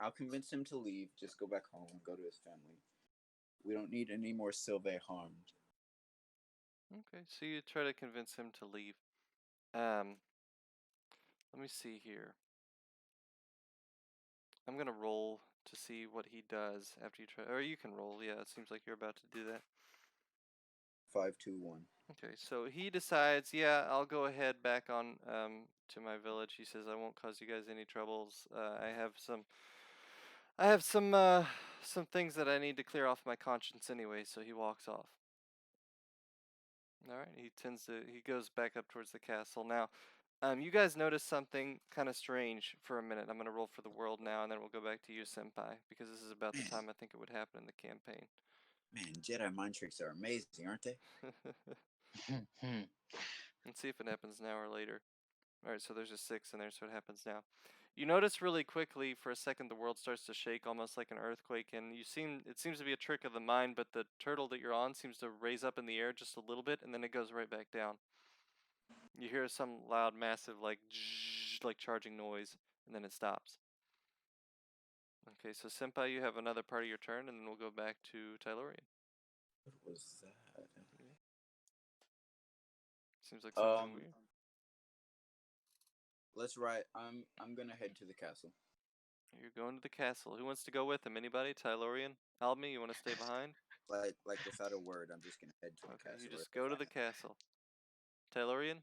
I'll convince him to leave. Just go back home and go to his family. We don't need any more Sylvain harmed. Okay. So you try to convince him to leave. Let me see here. I'm gonna roll to see what he does after you try. Or you can roll. Yeah. It seems like you're about to do that. 5-2-1. Okay, so he decides, yeah, I'll go ahead back on to my village. He says I won't cause you guys any troubles. I have some things that I need to clear off my conscience anyway. So he walks off. All right, he goes back up towards the castle now. You guys notice something kind of strange for a minute. I'm gonna roll for the world now, and then we'll go back to you, Senpai, because this is about the Man. time I think it would happen in the campaign. Man, Jedi mind tricks are amazing, aren't they? Let's see if it happens now or later. Alright, so there's a 6 in there, so it happens now. You notice really quickly for a second the world starts to shake almost like an earthquake, and it seems to be a trick of the mind, but the turtle that you're on seems to raise up in the air just a little bit, and then it goes right back down. You hear some loud, massive, like, like charging noise, and then it stops. Okay, so Senpai, you have another part of your turn, and then we'll go back to Tylorian. What was that? Seems like something weird. Let's ride. I'm gonna head to the castle. You're going to the castle. Who wants to go with him? Anybody? Tylorian? Almi, you want to stay behind? Like without a word, I'm just gonna head to the Okay, castle. you just go to the castle. Tylorian?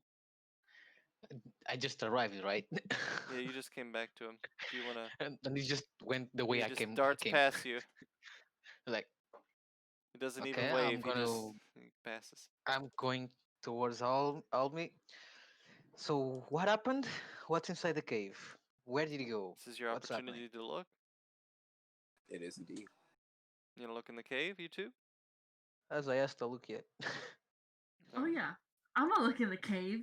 I just arrived, right? Yeah, you just came back to him. Do you want to? And he just went the way He I just came. darts past you. Like, He doesn't even okay, wave. He passes. I'm going towards Almi. So what happened? What's inside the cave? Where did he go? This is your What's happening? opportunity to look. It is indeed. You want to look in the cave, you two? As I asked, I'll look yet. Oh yeah, I'm gonna look in the cave.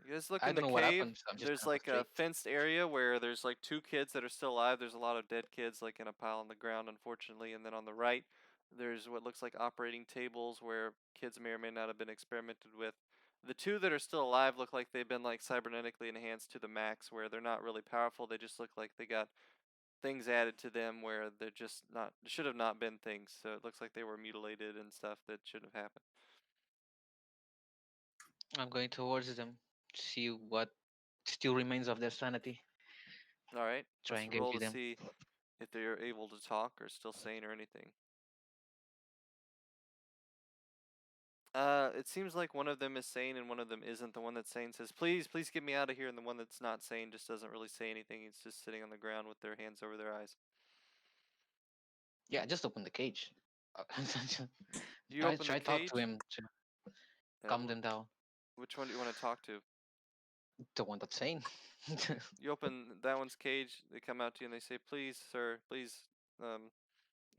You guys look I in the don't know what cave. happened. So I'm just There's gonna go like a straight. fenced area where there's like 2 kids that are still alive. There's a lot of dead kids like in a pile on the ground, unfortunately. And then on the right, there's what looks like operating tables where kids may or may not have been experimented with. The 2 that are still alive look like they've been like cybernetically enhanced to the max, where they're not really powerful. They just look like they got things added to them where they're just not should have not been things. So it looks like they were mutilated and stuff that shouldn't have happened. I'm going towards them. See what still remains of their sanity. All right, Try let's and roll engage to them. see if they're able to talk or still sane or anything. It seems like one of them is sane and one of them isn't. The one that's sane says, "Please, please get me out of here," and the one that's not sane just doesn't really say anything. He's just sitting on the ground with their hands over their eyes. Yeah, just open the cage. You open the Try talk to cage. him to calm them down. Which one do you want to talk to? The one that's sane. You open that one's cage. They come out to you and they say, "Please, sir, please, um,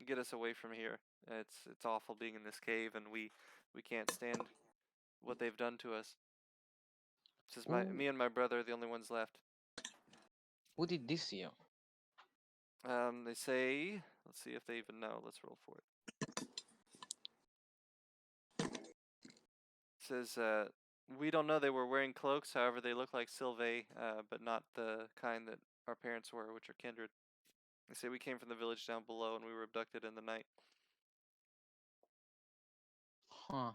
get us away from here. It's awful being in this cave, and we can't stand what they've done to us." Says me and my brother are the only ones left. Who did this to you? They say, let's see if they even know. Let's roll for it. Says, we don't know they were wearing cloaks. However, they look like Sylvain, but not the kind that our parents were, which are Kindred. They say we came from the village down below and we were abducted in the night. Huh.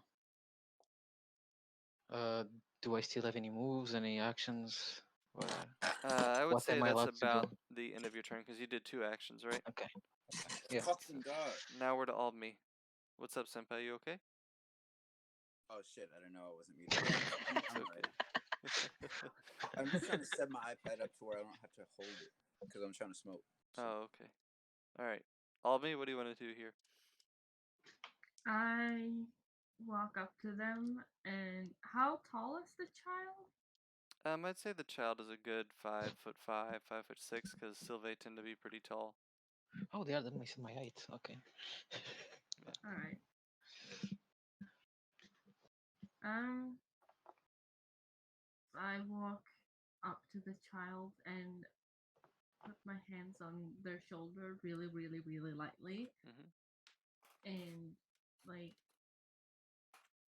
Uh, do I still have any moves, any actions? What, I would what say am I that's allowed to about do? the end of your turn because you did 2 actions, right? Okay. Yeah. Fucking god. Now we're to Albme. What's up, Senpai? You okay? Oh shit! I didn't know I wasn't muted. Yeah, It's I'm okay. alright. I'm just trying to set my iPad up to where I don't have to hold it because I'm trying to smoke. So. Oh, okay. All right. Albme, what do you want to do here? I walk up to them, and how tall is the child? I'd say the child is a good 5'5", 5'6", because Sylvae tend to be pretty tall. Oh, they are that makes my height. Okay. All right. Um, I walk up to the child and put my hands on their shoulder really, really, really lightly, hmm and like,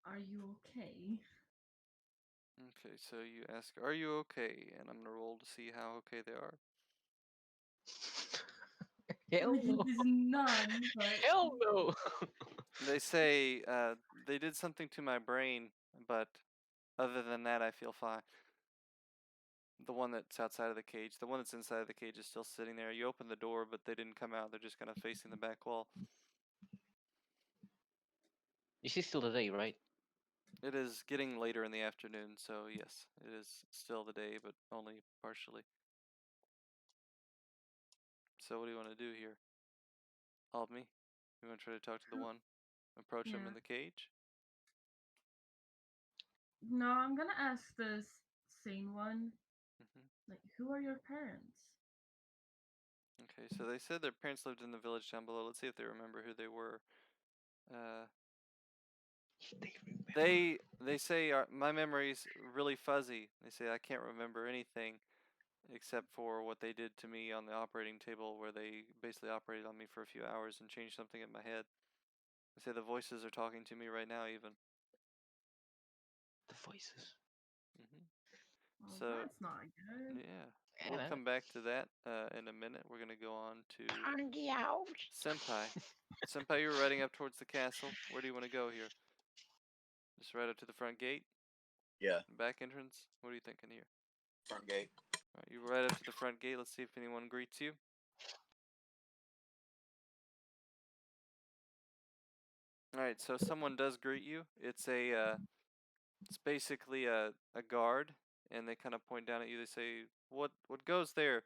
are you okay? Okay, so you ask, "Are you okay?" And I'm gonna roll to see how okay they are. Hell no. There's none, but Hell no. They say they did something to my brain, but other than that, I feel fine. The one that's outside of the cage, the one that's inside of the cage is still sitting there. You open the door, but they didn't come out. They're just kind of facing the back wall. This is still the day, right? It is getting later in the afternoon, so yes, it is still the day, but only partially. So what do you want to do here? Help me? You want to try to talk to the one? Approach him yeah. in the cage? No, I'm gonna ask this sane one. hmm Like, who are your parents? Okay, so they said their parents lived in the village down below. Let's see if they remember who they were. They remember. They say my memory's really fuzzy. They say I can't remember anything except for what they did to me on the operating table, where they basically operated on me for a few hours and changed something in my head. They say the voices are talking to me right now, even. The voices. hmm Well, So that's not good. yeah, we'll Yeah. come back to that in a minute. We're gonna go on to Senpai. Senpai, you're riding up towards the castle. Where do you want to go here? Just right up to the front gate, Yeah, back entrance. What are you thinking here? front gate. All right, you right up to the front gate. Let's see if anyone greets you. All right, so someone does greet you. It's basically a guard, and they kind of point down at you. They say, "What goes there?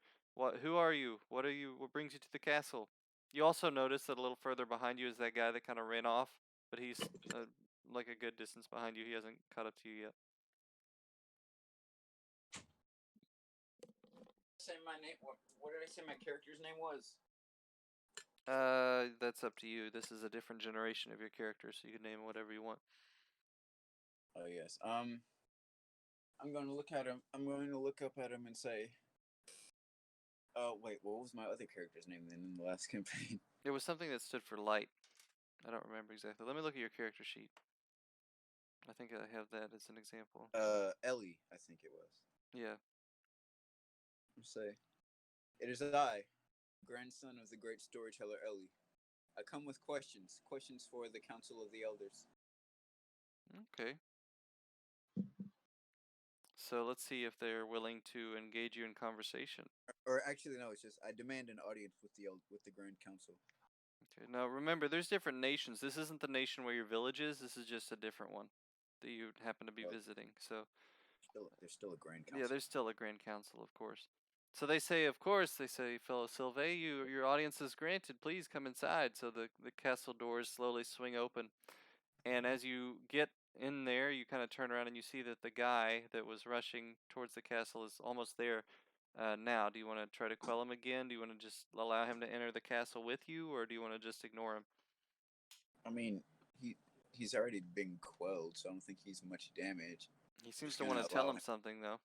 Who are you? What are you? What brings you to the castle?" You also notice that a little further behind you is that guy that kind of ran off, but he's like a good distance behind you. He hasn't caught up to you yet. Say my name. What did I say my character's name was? That's up to you. This is a different generation of your character, so you can name whatever you want. Oh yes. I'm going to look at him. I'm going to look up at him and say, "Oh wait, what was my other character's name then in the last campaign?" It was something that stood for light. I don't remember exactly. Let me look at your character sheet. I think I have that as an example. Ellie, I think it was. Yeah. Say, it is I, grandson of the great storyteller Ellie. I come with questions for the Council of the Elders. Okay. So let's see if they're willing to engage you in conversation. Or actually, no, it's just I demand an audience with the Grand Council. Okay. Now remember, there's different nations. This isn't the nation where your village is. This is just a different one that you happen to be Oh. visiting. So There's still a Grand Council. yeah, there's still a Grand Council, of course. So they say, of course, they say, fellow Sylvae, your audience is granted. Please come inside. So the castle doors slowly swing open, and as you get in there, you kind of turn around and you see that the guy that was rushing towards the castle is almost there. Now, do you want to try to quell him again? Do you want to just allow him to enter the castle with you, or do you want to just ignore him? I mean, he's already been quelled, so I don't think he's much damage. He seems Just to gonna want to tell allow him him. something, though.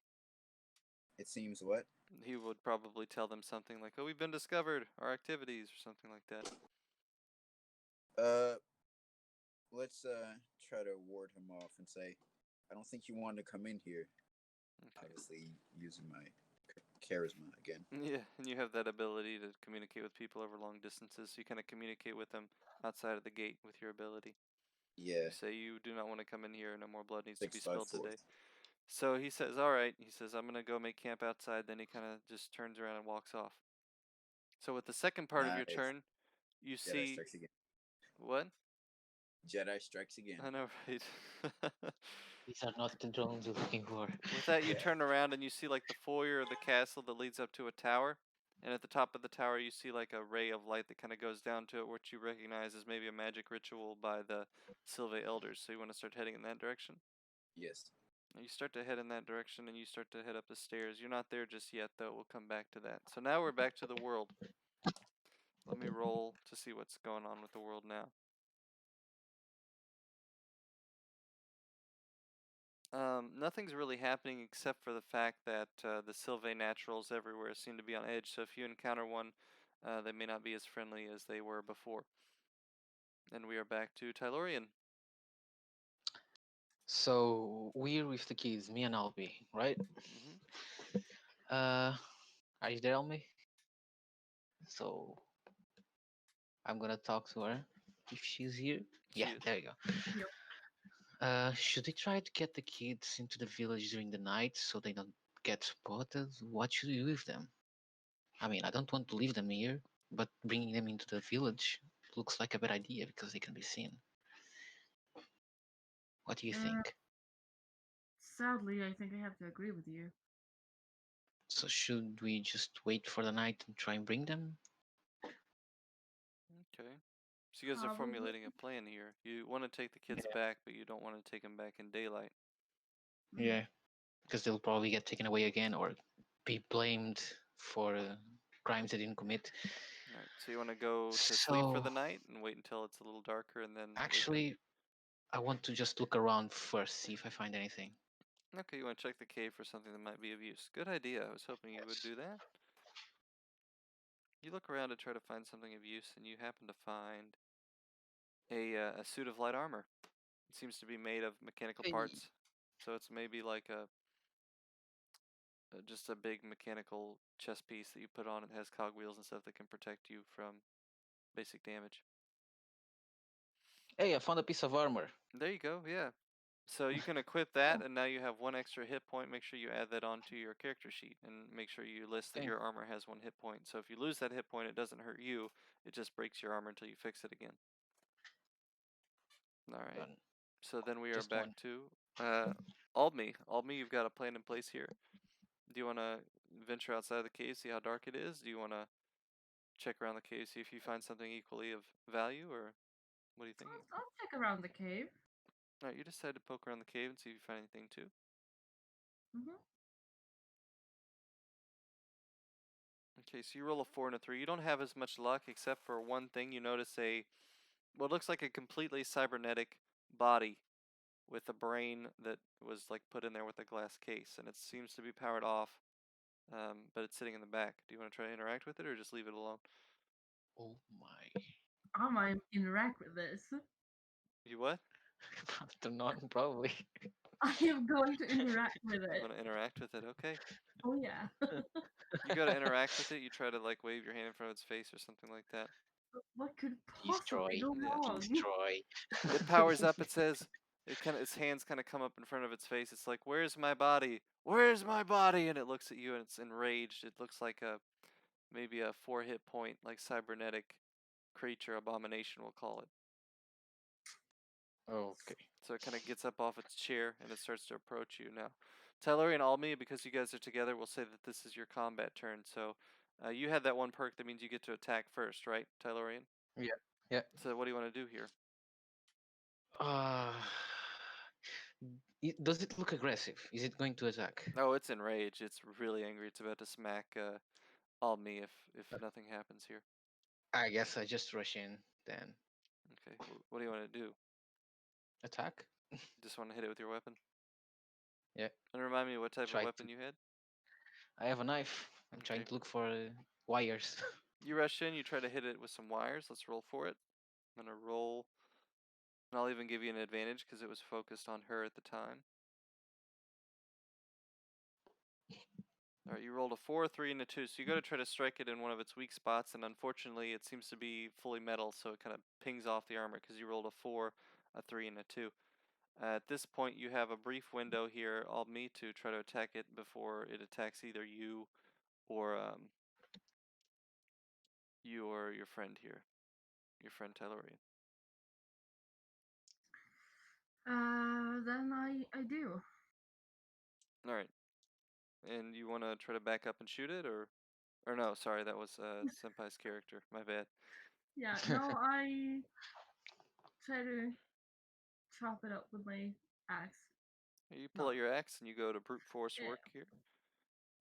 It seems what? He would probably tell them something like, "Oh, we've been discovered, our activities," or something like that. Let's try to ward him off and say, I don't think you wanted to come in here. Okay. Obviously, using my charisma again. Yeah, and you have that ability to communicate with people over long distances, so you kind of communicate with them outside of the gate with your ability. Yeah. You say you do not want to come in here. No more blood needs to be 654. spilled today. So he says, all right. He says, I'm going to go make camp outside. Then he kind of just turns around and walks off. So with the second part of your Nice. turn, you Jedi see strikes again. what? Jedi strikes again. I know, right? These are not the drones you're looking for. With that, you Yeah. turn around and you see like the foyer of the castle that leads up to a tower. And at the top of the tower, you see like a ray of light that kind of goes down to it, which you recognize as maybe a magic ritual by the Sylve elders. So you want to start heading in that direction? Yes. You start to head in that direction and you start to head up the stairs. You're not there just yet, though. We'll come back to that. So now we're back to the world. Let me roll to see what's going on with the world now. Nothing's really happening except for the fact that the Sylve naturals everywhere seem to be on edge. So if you encounter one, they may not be as friendly as they were before. And we are back to Tylorian. So we're with the kids, me and Albie, right? Hmm. Are you there, Albie? So I'm gonna talk to her if she's here. Yeah, She is. there you go. Yep. Should we try to get the kids into the village during the night so they don't get spotted? What should we do with them? I mean, I don't want to leave them here, but bringing them into the village looks like a bad idea because they can be seen. What do you think? Sadly, I think I have to agree with you. So should we just wait for the night and try and bring them? Okay. So you guys are Probably. formulating a plan here. You want to take the kids Yeah. back, but you don't want to take them back in daylight. Yeah, because they'll probably get taken away again or be blamed for crimes they didn't commit. All right. So you want to go to sleep for So the night and wait until it's a little darker and then wake up? actually, I want to just look around first, see if I find anything. Okay, you want to check the cave for something that might be of use. Good idea. I was hoping you would Yes. do that. You look around to try to find something of use, and you happen to find a suit of light armor. It seems to be made of mechanical Hey. parts, so it's maybe like just a big mechanical chest piece that you put on. It has cogwheels and stuff that can protect you from basic damage. Hey, I found a piece of armor. There you go. Yeah. So you can equip that, and now you have one extra hit point. Make sure you add that onto your character sheet, and make sure you list that Okay. your armor has one hit point. So if you lose that hit point, it doesn't hurt you. It just breaks your armor until you fix it again. All right. Done. So then we are Just back one. to Aldme. Aldme, you've got a plan in place here. Do you want to venture outside the cave, see how dark it is? Do you want to check around the cave, see if you find something equally of value, or what are you thinking? I'll check around the cave. All right, you decide to poke around the cave and see if you find anything too. Hmm. Okay, so you roll a 4 and a 3. You don't have as much luck except for one thing. You notice what looks like a completely cybernetic body with a brain that was like put in there with a glass case, and it seems to be powered off, but it's sitting in the back. Do you want to try to interact with it or just leave it alone? Oh my. I might interact with this. You what? Not probably. I am going to interact with You it. want to interact with it? Okay. Oh yeah. You go to interact with it. You try to like wave your hand in front of its face or something like that. What could possibly Destroy. go Yeah. wrong? Destroy. It powers up. It says, its hands kind of come up in front of its face. It's like, "Where's my body? Where's my body?" And it looks at you and it's enraged. It looks like maybe a 4 hit point like cybernetic creature, abomination we'll call it. Okay. So it kind of gets up off its chair and it starts to approach you now. Tyler and Almi, because you guys are together, we'll say that this is your combat turn. So you had that one perk that means you get to attack first, right, Tylorian? Yeah. Yeah. So what do you want to do here? Uh, does it look aggressive? Is it going to attack? Oh, it's enraged. It's really angry. It's about to smack Almi if nothing happens here. I guess I just rush in then. Okay. What do you want to do? Attack? Just want to hit it with your weapon? Yeah. And remind me what type Try of to- weapon you had? I have a knife. I'm trying Okay. to look for wires. You rush in. You try to hit it with some wires. Let's roll for it. I'm gonna roll. And I'll even give you an advantage because it was focused on her at the time. Alright, you rolled a 4, a 3, and a 2. So you go to try to strike it in one of its weak spots, and unfortunately it seems to be fully metal, so it kind of pings off the armor because you rolled a 4. a 3 and a 2. At this point, you have a brief window here, all me, to try to attack it before it attacks either you or your friend here, your friend Tylorian. Then I do. All right, and you want to try to back up and shoot it, or no? Sorry, that was Senpai's character. My bad. Yeah, no, I try to chop it up with my axe. You pull No. out your axe and you go to brute force Yeah. work here.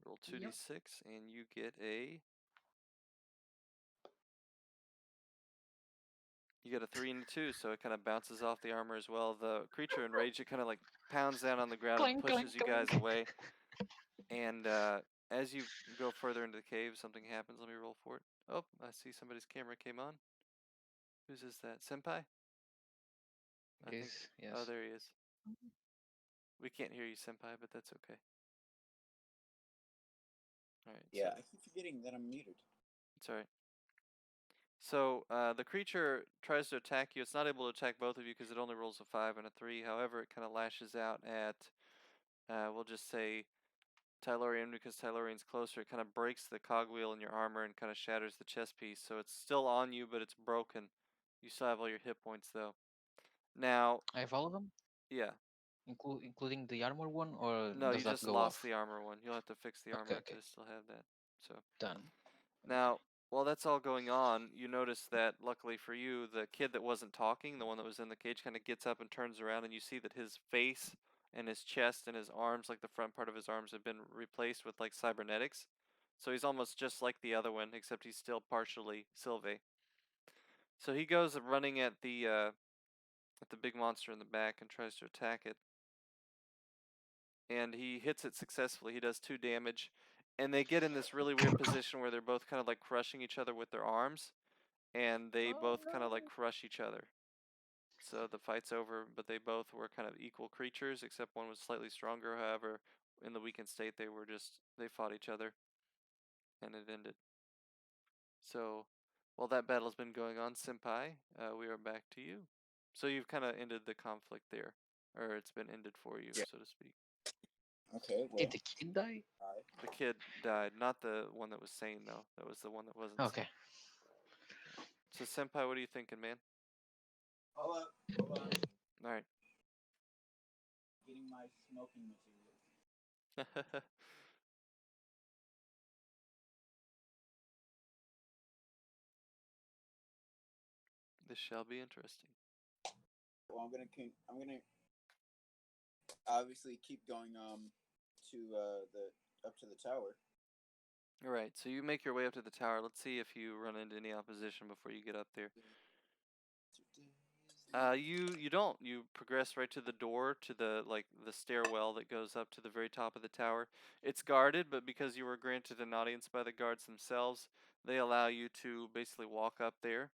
Roll 2d6 and you get a. You get a 3 and a 2, so it kind of bounces off the armor as well. The creature enraged, it kind of like pounds down on the ground and Clink, pushes clink, you guys clink. away. And as you go further into the cave, something happens. Let me roll for it. Oh, I see somebody's camera came on. Whose is that? Senpai? I think. Yes. Oh, there he is. We can't hear you, Senpai, but that's okay. All right. Yeah, So I keep forgetting that I'm muted. it's all right. So the creature tries to attack you. It's not able to attack both of you because it only rolls a 5 and a 3. However, it kind of lashes out at, we'll just say, Tylorian, because Tylorian's closer. It kind of breaks the cogwheel in your armor and kind of shatters the chest piece. So it's still on you, but it's broken. You still have all your hit points, though. Now, I have all of them, yeah. including the armor one, or No, does you that just go lost off? the armor one. You'll have to fix the armor Okay. to still have that. So Done. now, while that's all going on, you notice that, luckily for you, the kid that wasn't talking, the one that was in the cage, kind of gets up and turns around, and you see that his face and his chest and his arms, like the front part of his arms, have been replaced with like cybernetics. So he's almost just like the other one, except he's still partially Sylve. So he goes running at the big monster in the back and tries to attack it. And he hits it successfully. He does 2 damage. And they get in this really weird position where they're both kind of like crushing each other with their arms. And they both kind of like crush each other. So the fight's over, but they both were kind of equal creatures, except one was slightly stronger. However, in the weakened state, they fought each other. And it ended. So, while that battle's been going on, Senpai, we are back to you. So you've kind of ended the conflict there. Or it's been ended for you, Yeah. so to speak. Okay, well, Did the kid die? The kid died, not the one that was sane though. That was the one that wasn't Okay. sane. So Senpai, what are you thinking, man? hold up, hold on. All right. Getting my smoking materials. This shall be interesting. Well, I'm gonna obviously keep going to the up to the tower. All right. So you make your way up to the tower. Let's see if you run into any opposition before you get up there. You don't. You progress right to the door to the stairwell that goes up to the very top of the tower. It's guarded, but because you were granted an audience by the guards themselves, they allow you to basically walk up there.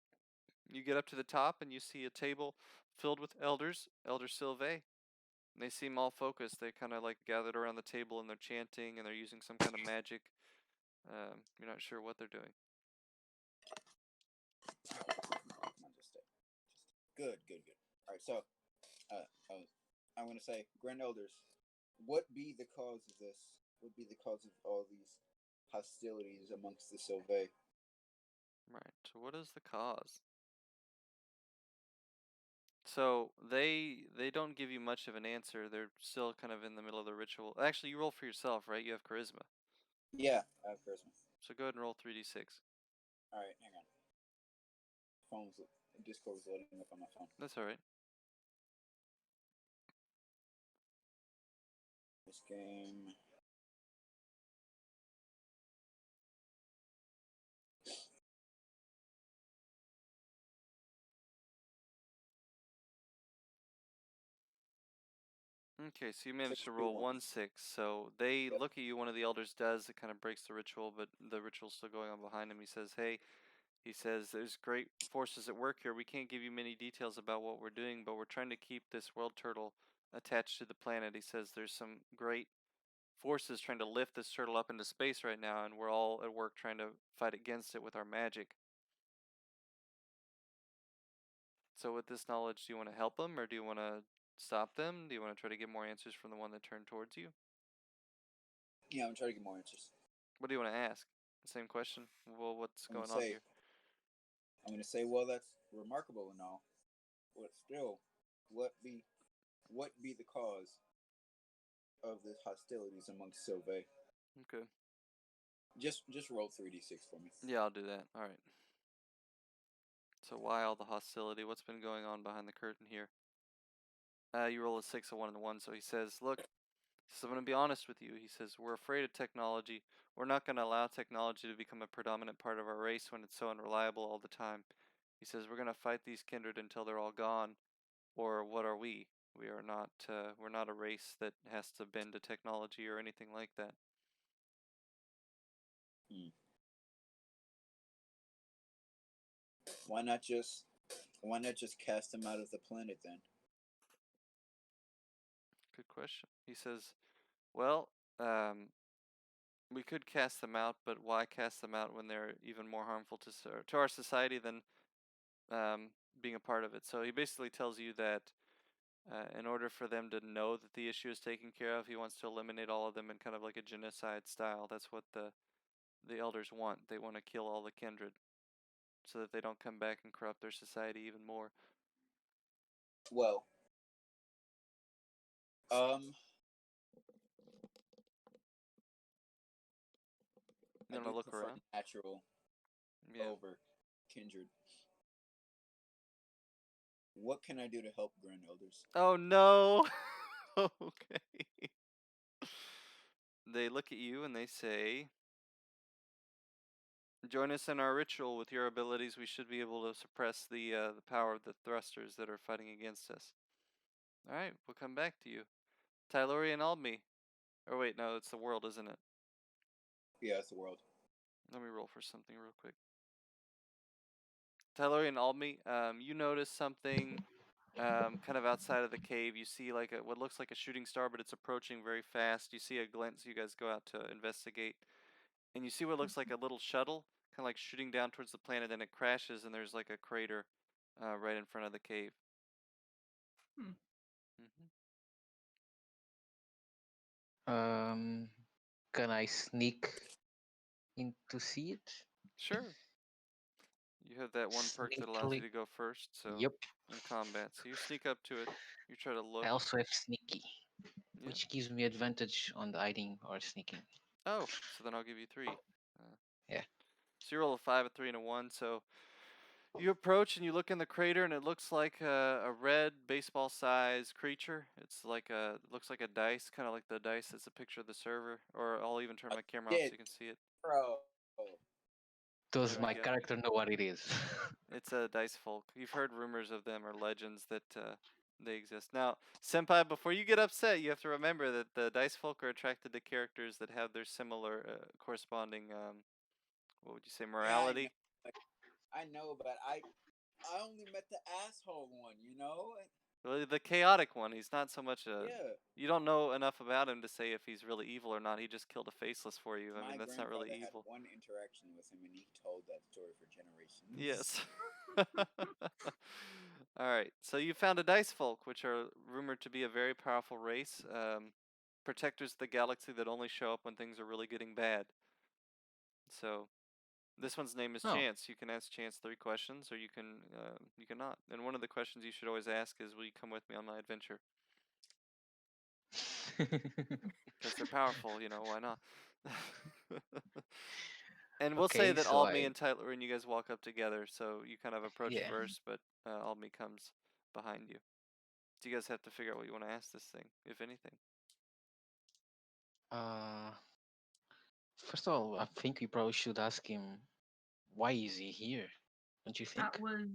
You get up to the top and you see a table filled with elders, Elder Sylvain. They seem all focused. They kind of like gathered around the table and they're chanting and they're using some kind of magic. You're not sure what they're doing. Come on, just stay. Good. All right, so I'm gonna say, Grand Elders, what be the cause of this? What be the cause of all these hostilities amongst the Sylvain? Right. So what is the cause? So they don't give you much of an answer. They're still kind of in the middle of the ritual. Actually, you roll for yourself, right? You have charisma. Yeah, I have charisma. So go ahead and roll 3d6. All right, hang on. Discord was loading up on my phone. That's all right. This game. Okay, so you managed to roll 1-6. So they look at you. One of the elders does. It kind of breaks the ritual, but the ritual's still going on behind him. He says, "Hey," he says, "there's great forces at work here. We can't give you many details about what we're doing, but we're trying to keep this world turtle attached to the planet." He says, "There's some great forces trying to lift this turtle up into space right now, and we're all at work trying to fight against it with our magic." So with this knowledge, do you want to help them, or do you want to stop them? Do you want to try to get more answers from the one that turned towards you? Yeah, I'm trying to get more answers. What do you want to ask? The same question. Well, what's I'm gonna going on say, here? well, that's remarkable and all, but still, what be the cause of the hostilities amongst Sylvain? Okay. Just roll 3d6 for me. Yeah, I'll do that. All right. So why all the hostility? What's been going on behind the curtain here? You roll a 6, a 1, and a 1. So he says, look, I'm going to be honest with you. He says, we're afraid of technology. We're not going to allow technology to become a predominant part of our race when it's so unreliable all the time. He says, we're going to fight these kindred until they're all gone. Or what are we? We are not, we're not a race that has to bend to technology or anything like that. Why not just cast them out of the planet then? Good question. He says, well, we could cast them out, but why cast them out when they're even more harmful to our society than being a part of it? So he basically tells you that in order for them to know that the issue is taken care of, he wants to eliminate all of them in kind of like a genocide style. That's what the elders want. They want to kill all the kindred so that they don't come back and corrupt their society even more. Well, You I want to do look prefer around? natural Yeah. over kindred. What can I do to help Grand Elders? Oh no! Okay. They look at you and they say, join us in our ritual. With your abilities, we should be able to suppress the power of the thrusters that are fighting against us. Alright, we'll come back to you. Tylori and Aldme. Or wait, no, it's the world, isn't it? Yeah, it's the world. Let me roll for something real quick. Tylori and Aldme, you notice something kind of outside of the cave. You see like what looks like a shooting star, but it's approaching very fast. You see a glint, so you guys go out to investigate. And you see what looks like a little shuttle, kind of like shooting down towards the planet, and it crashes, and there's like a crater right in front of the cave. Hmm. Um, can I sneak in to see it? Sure. You have that one perk that allows you Sneakily. to go first, so Yep. in combat. So you sneak up to it. You try to look. I also have sneaky, Yeah. which gives me advantage on the hiding or sneaking. Oh, so then I'll give you 3. Yeah. So you roll a 5, a 3, and a 1. So you approach and you look in the crater, and it looks like a red baseball-sized creature. It's like looks like a dice, kind of like the dice that's a picture of the server. Or I'll even turn my camera off so Did you can see it. bro? Does There we my go. character know what it is? It's a dice folk. You've heard rumors of them or legends that they exist. Now, Senpai, before you get upset, you have to remember that the dice folk are attracted to characters that have their similar corresponding, what would you say, Yeah, I know. morality? I know, but I only met the asshole one. You know? Well, the chaotic one. He's not so much a. Yeah. You don't know enough about him to say if he's really evil or not. He just killed a faceless for you. I My mean, that's not really grandfather had evil. one interaction with him, and he told that story for generations. Yes. All right. So you found a dice folk, which are rumored to be a very powerful race, protectors of the galaxy that only show up when things are really getting bad. So this one's name is Oh. Chance. You can ask Chance 3 questions, or you cannot. And one of the questions you should always ask is, "Will you come with me on my adventure?" Because they're powerful. You know why not? And we'll say Okay, that so Aldme I and Tyler and you guys walk up together, so you kind of approach yeah. first, but Aldme comes behind you. So you guys have to figure out what you want to ask this thing, if anything. Uh, first of all, I think we probably should ask him why is he here? Don't you think? That was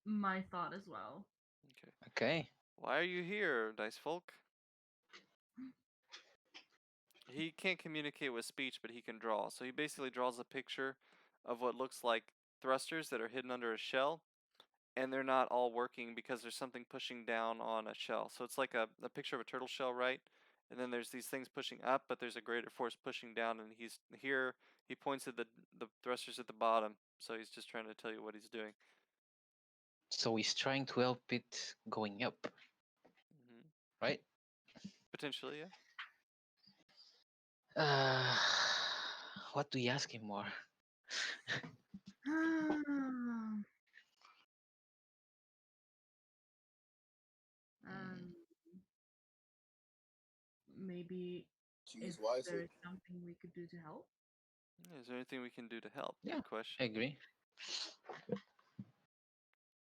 my thought as well. Okay. Okay. Why are you here, Dice Folk? He can't communicate with speech, but he can draw. So he basically draws a picture of what looks like thrusters that are hidden under a shell, and they're not all working because there's something pushing down on a shell. So it's like a picture of a turtle shell, right? And then there's these things pushing up, but there's a greater force pushing down, and he's here. He points at the thrusters at the bottom, so he's just trying to tell you what he's doing. So he's trying to help it going up, Hmm. right? Potentially, yeah. Uh, what do you ask him more? um, Mm, maybe if Choose wisely. there's something we could do to help. Is there anything we can do to help? yeah, Good I question. agree.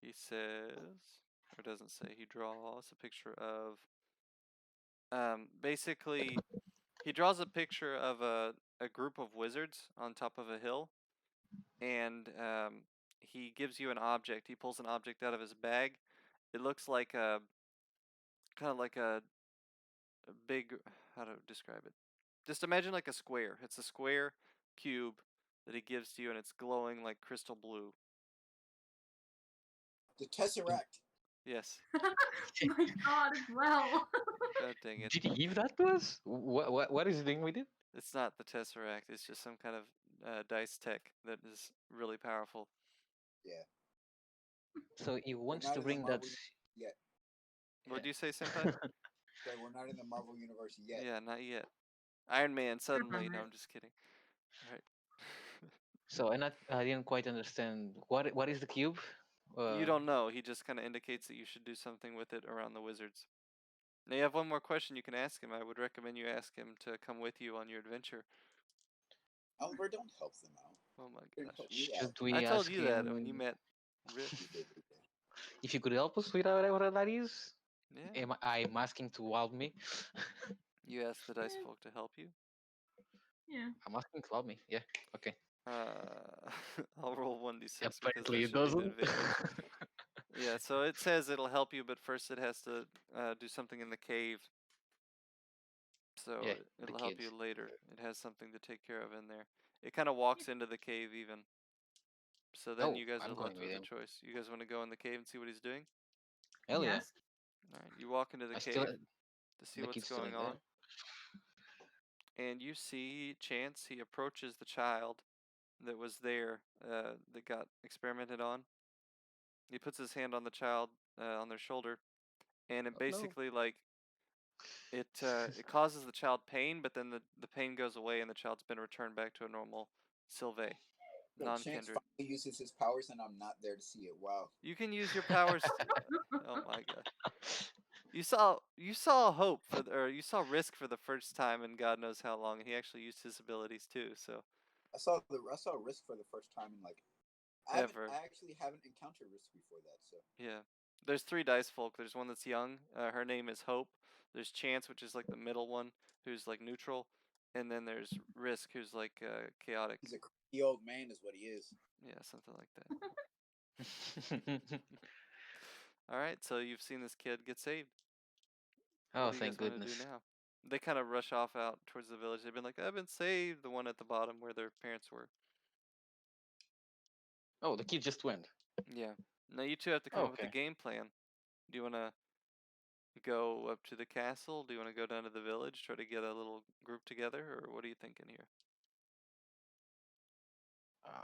He says, or doesn't say, he draws a picture of, basically, he draws a picture of a group of wizards on top of a hill, and he gives you an object. He pulls an object out of his bag. It looks like a, kind of like a big, how to describe it? Just imagine like a square. It's a square cube that he gives to you, and it's glowing like crystal blue. The Tesseract. Yes. My God, as well. God dang it. Did he give that to us? What is he doing with it? It's not the Tesseract. It's just some kind of dice tech that is really powerful. Yeah. So he We're wants not to in the bring that. Marvel yet. What do you say, Senpai? So we're not in the Marvel universe yet. Yeah, not yet. Iron Man suddenly. No, Damn I'm just kidding. All right. So I didn't quite understand what is the cube. You don't know. He just kind of indicates that you should do something with it around the wizards. Now you have one more question you can ask him. I would recommend you ask him to come with you on your adventure. Oliver, don't help them out. Oh my Here, gosh. help me Should out. I we told ask you that when you him met Riff. You did, you did. if he could help us with whatever that is? Yeah. I'm asking to help me. You asked the dice folk to help you. Yeah. I'm asking to help me. Yeah. Okay. I'll roll 1d6 because Apparently there it should be an doesn't. advantage. Yeah, so it says it'll help you, but first it has to do something in the cave. So Yeah, the it'll help you kids. later. It has something to take care of in there. It kind of walks into the cave even. So then Oh, you guys are I'm left going with with a him. choice. You guys want to go in the cave and see what he's doing? Hell yeah. Yes. All right, you walk into the I still cave to see the what's kid's still going in there. on, and you see Chance. He approaches the child that was there, that got experimented on. He puts his hand on the child, on their shoulder, and it Oh, no. basically like it causes the child pain, but then the pain goes away and the child's been returned back to a normal Sylvain, So Chance non-kindred. finally uses his powers, and I'm not there to see it. Wow. You can use your powers. Oh my god! You saw hope for or you saw risk for the first time in God knows how long, and he actually used his abilities too. So I saw Risk for the first time in like ever, I actually haven't encountered Risk before that. So yeah. There's three dice folk. There's one that's young. Her name is Hope. There's Chance, which is like the middle one, who's like neutral, and then there's Risk, who's like chaotic. he's a creepy old man, is what he is. Yeah, something like that. All right, so you've seen this kid get saved. Oh, What do you thank guys want to do goodness. now? They kind of rush off out towards the village. They've been like, "I've been saved." The one at the bottom where their parents were. Oh, the kid just went. Yeah. Now you two have to come up with a Okay. game plan. Do you want to go up to the castle? Do you want to go down to the village, try to get a little group together, or what are you thinking here?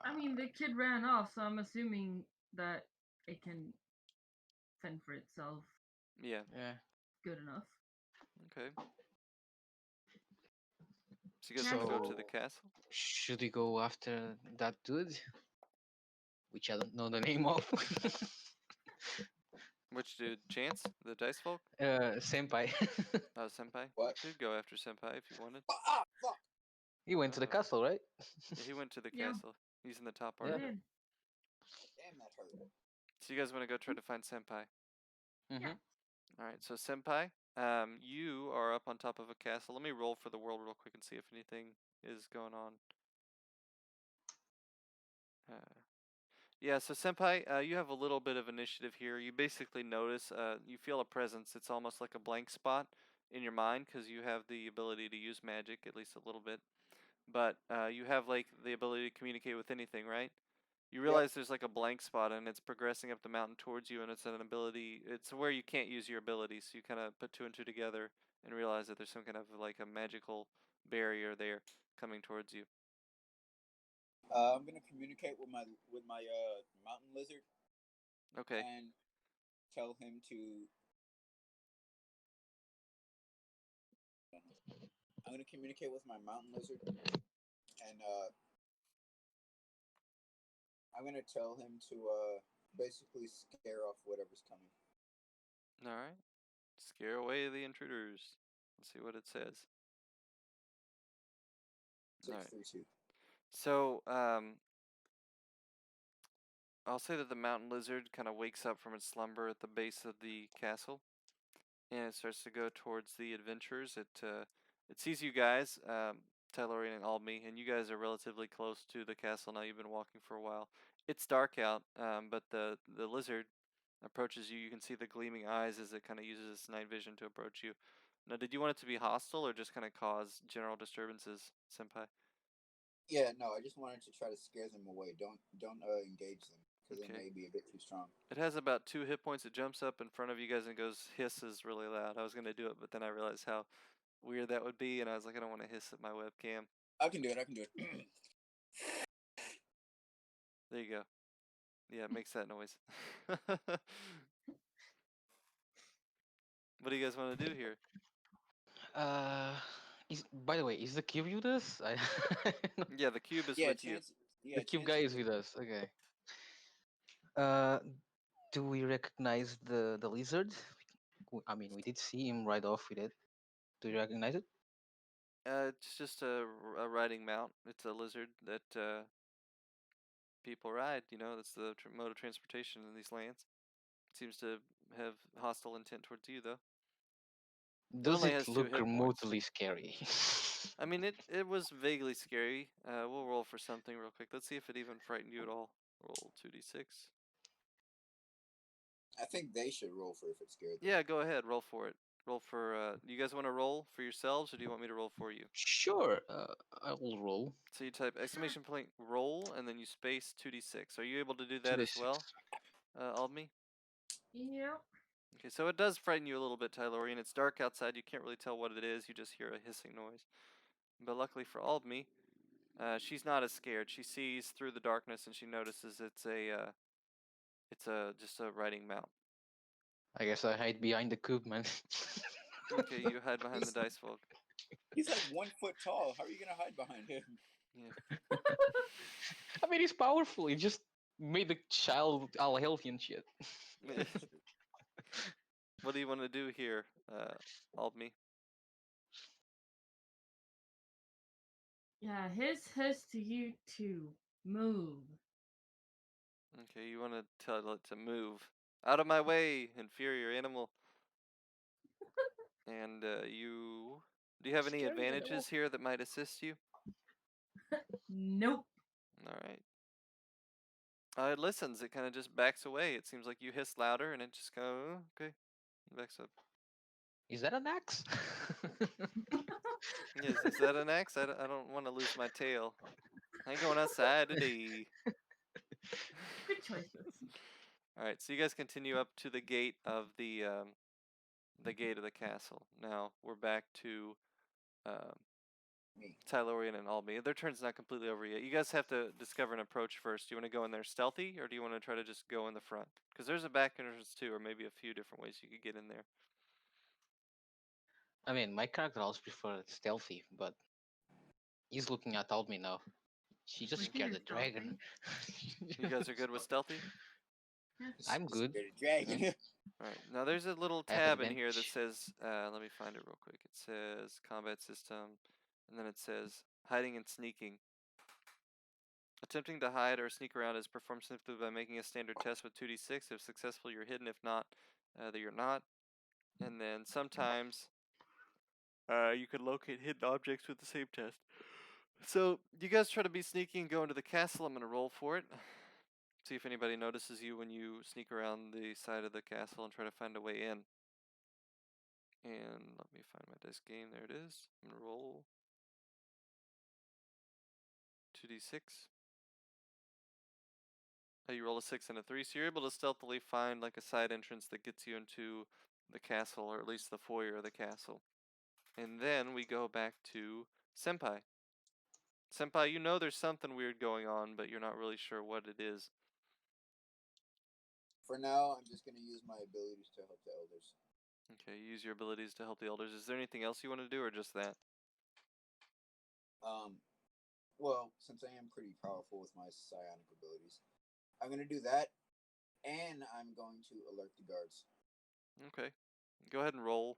I mean, the kid ran off, so I'm assuming that it can fend for itself Yeah. Yeah. good enough. Okay. So you guys want to go to the So castle? should we go after that dude, which I don't know the name of? Which dude? Chance? The dice folk? Senpai. Oh, Senpai? You What? could go after Senpai if you wanted. Ah, fuck! He went to the castle, right? Yeah, he went to the Yeah. castle. He's in the top He part Yeah. of it. did. Damn, that hurt. So you guys want to go try to find Senpai? Mm-hmm. All right, so Senpai, you are up on top of a castle. Let me roll for the world real quick and see if anything is going on. Uh, yeah, so Senpai, you have a little bit of initiative here. You basically notice, you feel a presence. It's almost like a blank spot in your mind because you have the ability to use magic, at least a little bit. But you have like the ability to communicate with anything, right? You realize there's like a blank spot and it's progressing up the mountain towards you, and it's an ability. It's where you can't use your abilities. So you kind of put two and two together and realize that there's some kind of like a magical barrier there coming towards you. I'm gonna communicate with my mountain lizard, Okay. and tell him to. I'm gonna communicate with my mountain lizard, and I'm gonna tell him to basically scare off whatever's coming. All right. Scare away the intruders. Let's see what it says. All right. 632. So, I'll say that the mountain lizard kind of wakes up from its slumber at the base of the castle, and it starts to go towards the adventurers. It sees you guys, Tellurian and Albany, and you guys are relatively close to the castle now. You've been walking for a while. It's dark out, but the lizard approaches you. You can see the gleaming eyes as it kind of uses its night vision to approach you. Now, did you want it to be hostile or just kind of cause general disturbances, Senpai? Yeah, no, I just wanted to try to scare them away. Don't engage them because Okay. they may be a bit too strong. It has about 2 hit points. It jumps up in front of you guys and goes hisses really loud. I was gonna do it, but then I realized how weird that would be, and I was like, I don't want to hiss at my webcam. I can do it. I can do it. There you go. Yeah, it makes that noise. What do you guys want to do here? By the way, is the cube with us? Yeah, the cube is yeah, with you. chance. Yeah, The cube chance guy is with us. Okay. Do we recognize the lizard? I mean, we did see him ride off with it. Do you recognize it? It's just a riding mount. It's a lizard that people ride. You know, that's the mode of transportation in these lands. It seems to have hostile intent towards you, though. Does only it has 2 look hit points. remotely scary? I mean, it was vaguely scary. We'll roll for something real quick. Let's see if it even frightened you at all. Roll 2d6. I think they should roll for if it's scared. Yeah, go ahead. Roll for it. Roll for. You guys want to roll for yourselves, or do you want me to roll for you? Sure. I will roll. So you type exclamation point roll, and then you space 2d6. Are you able to do that as 2d6. well, Aldme? Yep. Okay, so it does frighten you a little bit, Tylorian. It's dark outside. You can't really tell what it is. You just hear a hissing noise. But luckily for Aldme, she's not as scared. She sees through the darkness, and she notices it's just a riding mount. I guess I hide behind the cube, man. Okay, you hide behind the dice folk. He's like 1 foot tall. How are you gonna hide behind him? Yeah. I mean, he's powerful. He just made the child all healthy and shit. Yeah, that's true. What do you want to do here, Aldme? Yeah, his to you to move. Okay, you want to tell it to move. Out of my way, inferior animal. And you... Do you have any Scary animal. advantages here that might assist you? Nope. Alright. It listens. It kind of just backs away. It seems like you hiss louder, and it just goes, oh, okay. Backs up. Is that an axe? Is that an axe? I don't want to lose my tail. I ain't going outside today. Good choices. All right, so you guys continue up to the gate of the castle. Now we're back to Me. Tylorian and Albany. Their turn's not completely over yet. You guys have to discover an approach first. Do you want to go in there stealthy, or do you want to try to just go in the front? Because there's a back entrance too, or maybe a few different ways you could get in there. I mean, my character always preferred stealthy, but he's looking at Aldme now. She just Like, scared you're the dragon. You guys are good with stealthy? I'm good. Scared of dragon. All right. Now there's a little I have tab in here that advantage. says, let me find it real quick. It says combat system, and then it says hiding and sneaking. Attempting to hide or sneak around is performed simply by making a standard test with 2d6. If successful, you're hidden. If not, that you're not. And then sometimes you can locate hidden objects with the same test. So you guys try to be sneaky and go into the castle. I'm going to roll for it. See if anybody notices you when you sneak around the side of the castle and try to find a way in. And let me find my dice game. There it is. I'm going to roll 2d6. You roll a 6 and a 3, so you're able to stealthily find like a side entrance that gets you into the castle, or at least the foyer of the castle. And then we go back to Senpai. Senpai, you know there's something weird going on, but you're not really sure what it is. For now, I'm just gonna use my abilities to help the elders. Okay, use your abilities to help the elders. Is there anything else you want to do, or just that? Um, well, since I am pretty powerful with my psionic abilities, I'm gonna do that, and I'm going to alert the guards. Okay, go ahead and roll.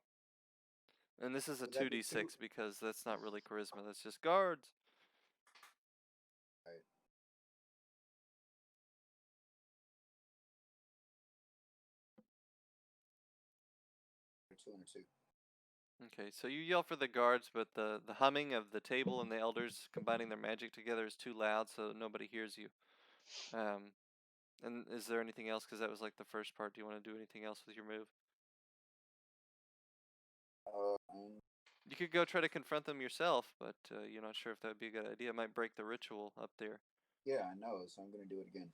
And this is a Would that be 2d6 because that's not really charisma. That's just guards. Alright. Two and a two. Okay, so you yell for the guards, but the humming of the table and the elders combining their magic together is too loud, so nobody hears you. And is there anything else? Because that was like the first part. Do you want to do anything else with your move? And You could go try to confront them yourself, but you're not sure if that would be a good idea. It might break the ritual up there. yeah, I know, so I'm gonna do it again.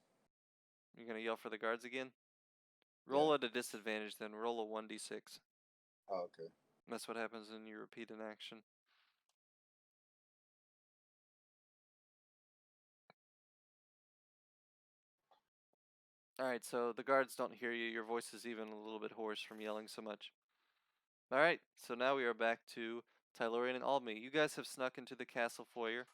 You're gonna yell for the guards again? Yeah. Roll at a disadvantage, then roll a 1d6. Oh, okay. That's what happens when you repeat an action. Alright, so the guards don't hear you. Your voice is even a little bit hoarse from yelling so much. Alright, so now we are back to Tylorian and Aldme. You guys have snuck into the castle foyer,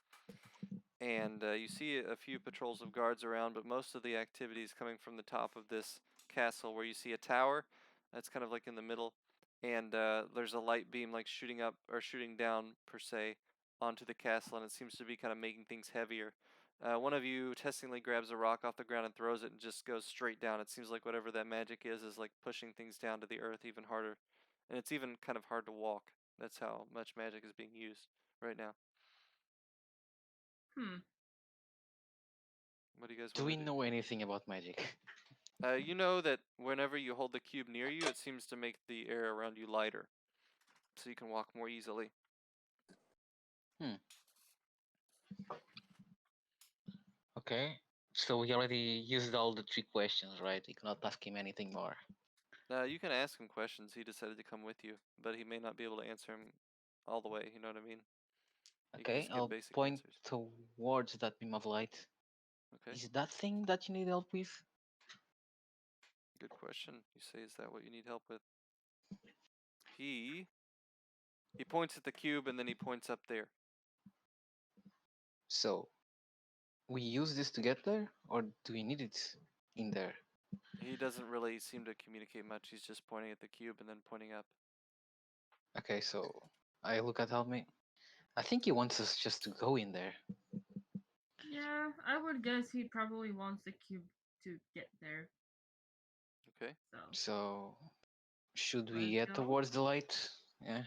and you see a few patrols of guards around, but most of the activity is coming from the top of this castle, where you see a tower that's kind of like in the middle, and there's a light beam like shooting up or shooting down per se onto the castle, and it seems to be kind of making things heavier. One of you testingly grabs a rock off the ground and throws it and just goes straight down. It seems like whatever that magic is like pushing things down to the earth even harder, and it's even kind of hard to walk. That's how much magic is being used right now. Hmm. What do you guys Do want we to do? know anything about magic? You know that whenever you hold the cube near you, it seems to make the air around you lighter, so you can walk more easily. Hmm. Okay. So we already used all the 3 questions, right? We cannot ask him anything more. You can ask him questions. He decided to come with you, but he may not be able to answer him all the way. You know what I mean? You can Okay, just give I'll basic point answers. towards that beam of light. Okay, Is that thing that you need help with? good question. You say, is that what you need help with? He points at the cube and then he points up there. So, we use this to get there, or do we need it in there? He doesn't really seem to communicate much. He's just pointing at the cube and then pointing up. Okay, so I look at Helmi. I think he wants us just to go in there. Yeah, I would guess he probably wants the cube to get there. Okay. So So, should we let's get go. towards the light? Yeah,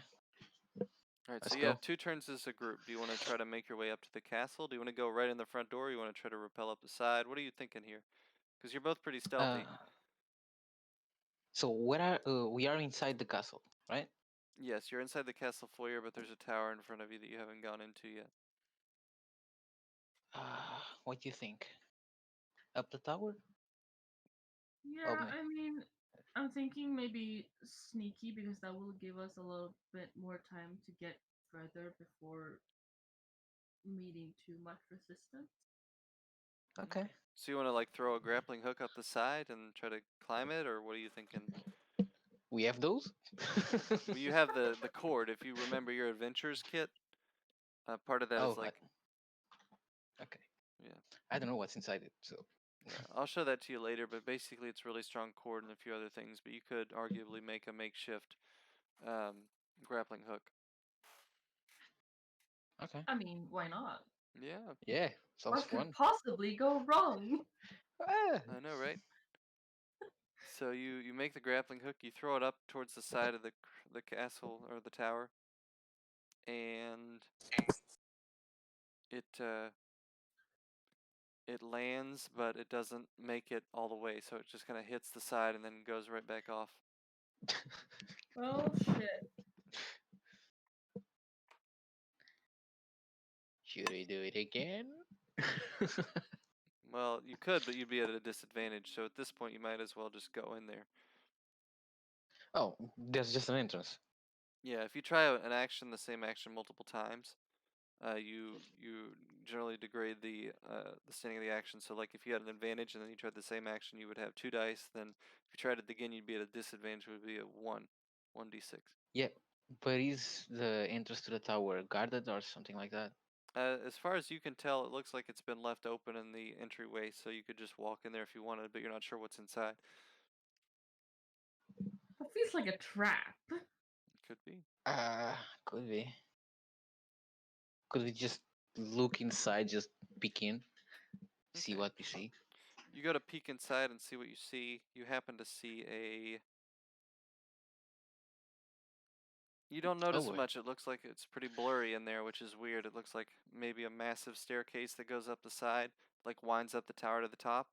All right, so let's you have go. 2 turns as a group. Do you want to try to make your way up to the castle? Do you want to go right in the front door? Or you want to try to rappel up the side? What are you thinking here? Because you're both pretty Uh, stealthy. so where are we are inside the castle, right? Yes, you're inside the castle foyer, but there's a tower in front of you that you haven't gone into yet. What do you think? Up the tower? Yeah, Helmi. I mean, I'm thinking maybe sneaky because that will give us a little bit more time to get further before meeting too much resistance. Okay. So you want to like throw a grappling hook up the side and try to climb it, or what are you thinking? We have those? Well, you have the cord. If you remember your adventures kit, part of that is Oh, like, okay. yeah, I don't know what's inside it, so. yeah. I'll show that to you later. But basically, it's really strong cord and a few other things. But you could arguably make a makeshift grappling hook. Okay. I mean, why not? Yeah, Yeah, sounds What could fun. possibly go wrong? Ah, I know, right? So you make the grappling hook. You throw it up towards the side of the castle or the tower, and it it lands, but it doesn't make it all the way. So it just kind of hits the side and then goes right back off. Oh shit. Should we do it again? Well, you could, but you'd be at a disadvantage. So at this point, you might as well just go in there. Oh, there's just an entrance. Yeah, if you try an action, the same action multiple times, you generally degrade the standing of the action. So like if you had an advantage and then you tried the same action, you would have 2 dice. Then if you tried it again, you'd be at a disadvantage. It would be a 1d6. Yeah, but is the entrance to the tower guarded or something like that? As far as you can tell, it looks like it's been left open in the entryway, so you could just walk in there if you wanted, but you're not sure what's inside. That feels like a trap. Could be. Could be. Could we just look inside, just peek in, see Okay. what we see? You go to peek inside and see what you see. You happen to see a. You don't Oh notice boy. much. It looks like it's pretty blurry in there, which is weird. It looks like maybe a massive staircase that goes up the side, like winds up the tower to the top.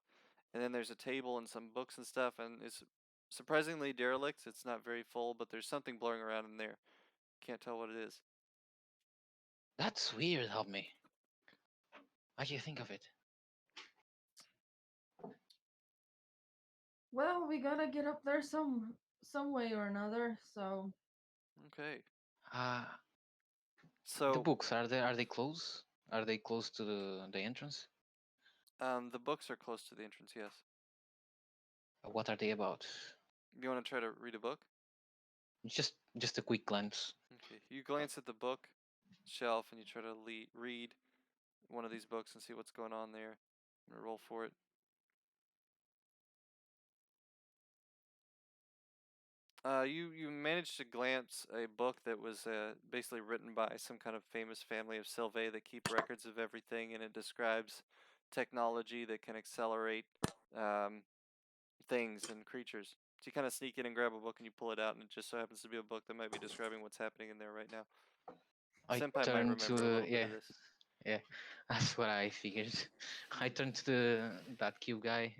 And then there's a table and some books and stuff, and it's surprisingly derelict. It's not very full, but there's something blurring around in there. Can't tell what it is. That's weird, help me. What do you think of it? Well, we gotta get up there some way or another. So Okay. The So books, are they close? Are they close to the entrance? the books are close to the entrance, yes. What are they about? You want to try to read a book? Just a quick glance. Okay. You glance at the book shelf and you try to read one of these books and see what's going on there. I'm gonna roll for it. You managed to glance a book that was basically written by some kind of famous family of Sylvae that keep records of everything, and it describes technology that can accelerate um, things and creatures. So you kind of sneak in and grab a book and you pull it out, and it just so happens to be a book that might be describing what's happening in there right now. I Senpai might turn to remember a little bit yeah, of this. yeah. That's what I figured. I turn to that cube guy.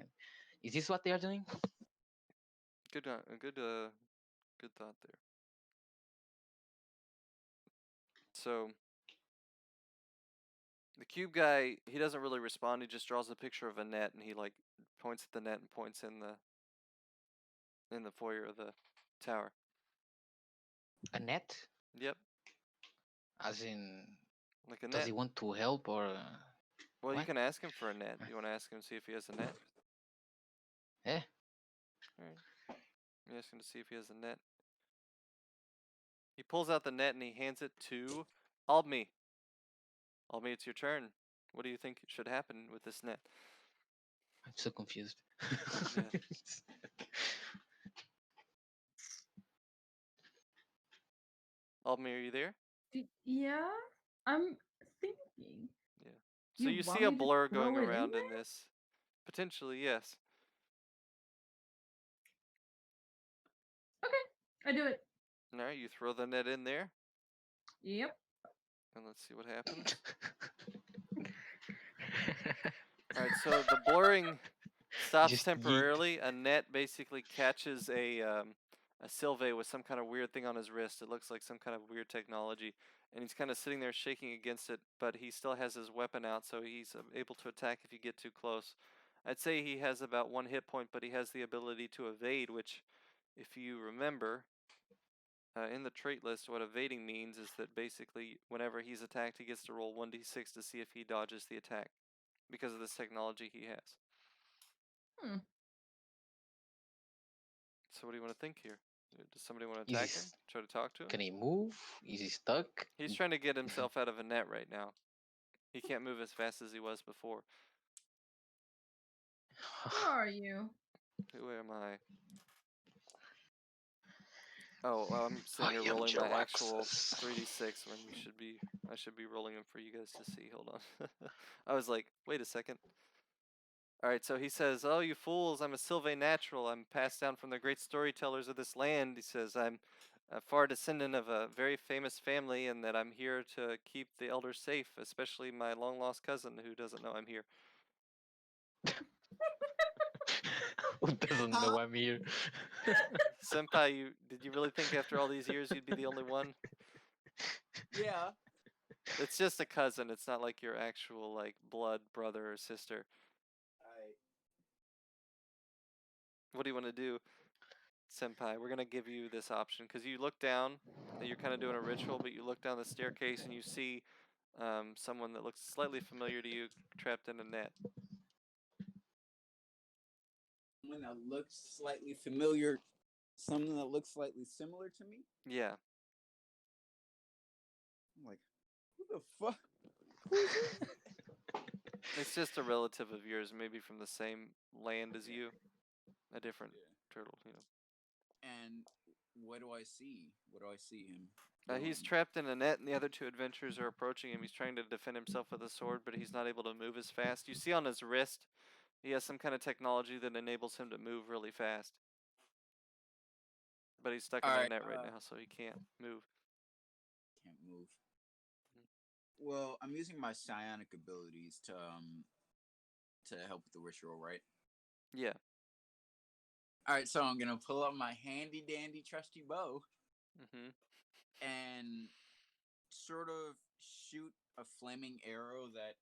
Is this what they are doing? Good, good thought there. So the cube guy, he doesn't really respond. He just draws a picture of a net, and he like points at the net and points in the foyer of the tower. A net? Yep, As in, like a does net. he want to help or Well, you what? can ask him for a net. You want to ask him to see if he has a net? Eh? All right. You ask him to see if he has a net. He pulls out the net and he hands it to Albme. Albme, it's your turn. What do you think should happen with this net? I'm so confused. Yeah. Albme, are you there? yeah, I'm thinking. Yeah. So You you see want a me to blur going throw it in around in there? this. Potentially, yes. Okay, I do it. All right, you throw the net in there, Yep. and let's see what happens. All right, so the blurring stops Just yeet. temporarily. A net basically catches a Sylvae with some kind of weird thing on his wrist. It looks like some kind of weird technology, and he's kind of sitting there shaking against it, but he still has his weapon out, so he's able to attack if you get too close. I'd say he has about 1 hit point, but he has the ability to evade, which, if you remember, in the trait list, what evading means is that basically whenever he's attacked, he gets to roll 1d6 to see if he dodges the attack because of this technology he has. Hmm. So what do you want to think here? Does somebody want to Is attack he, him? Try to talk to him? can he move? Is he stuck? He's trying to get himself out of a net right now. He can't move as fast as he was before. Where are you? Who am I? Oh, I'm sitting I here am rolling my actual Jaraxxus. 3d6 when I should be rolling them for you guys to see. Hold on. I was like, wait a second. All right, so he says, "Oh, you fools! I'm a Sylvae natural. I'm passed down from the great storytellers of this land." He says, "I'm a far descendant of a very famous family, and that I'm here to keep the elders safe, especially my long lost cousin who doesn't know I'm here." Who doesn't know I'm here? Senpai, did you really think after all these years you'd be the only one? Yeah. It's just a cousin. It's not like your actual like blood brother or sister. I What do you want to do, Senpai? We're gonna give you this option because you look down. You're kind of doing a ritual, but you look down the staircase and you see someone that looks slightly familiar to you trapped in a net. Someone that looks slightly familiar. Something that looks slightly similar to me. Yeah. I'm like, who the fuck? Who is this? It's just a relative of yours, maybe from the same land as you. A different turtle, you know. And what do I see? What do I see him? He's doing? trapped in a net, and the other two adventurers are approaching him. He's trying to defend himself with a sword, but he's not able to move as fast. You see on his wrist, he has some kind of technology that enables him to move really fast. But he's stuck in All a right, net right now, so he can't move. Can't move. Well, I'm using my psionic abilities to help with the ritual, right? Yeah. All right, so I'm gonna pull out my handy dandy trusty bow Mm-hmm. and sort of shoot a flaming arrow that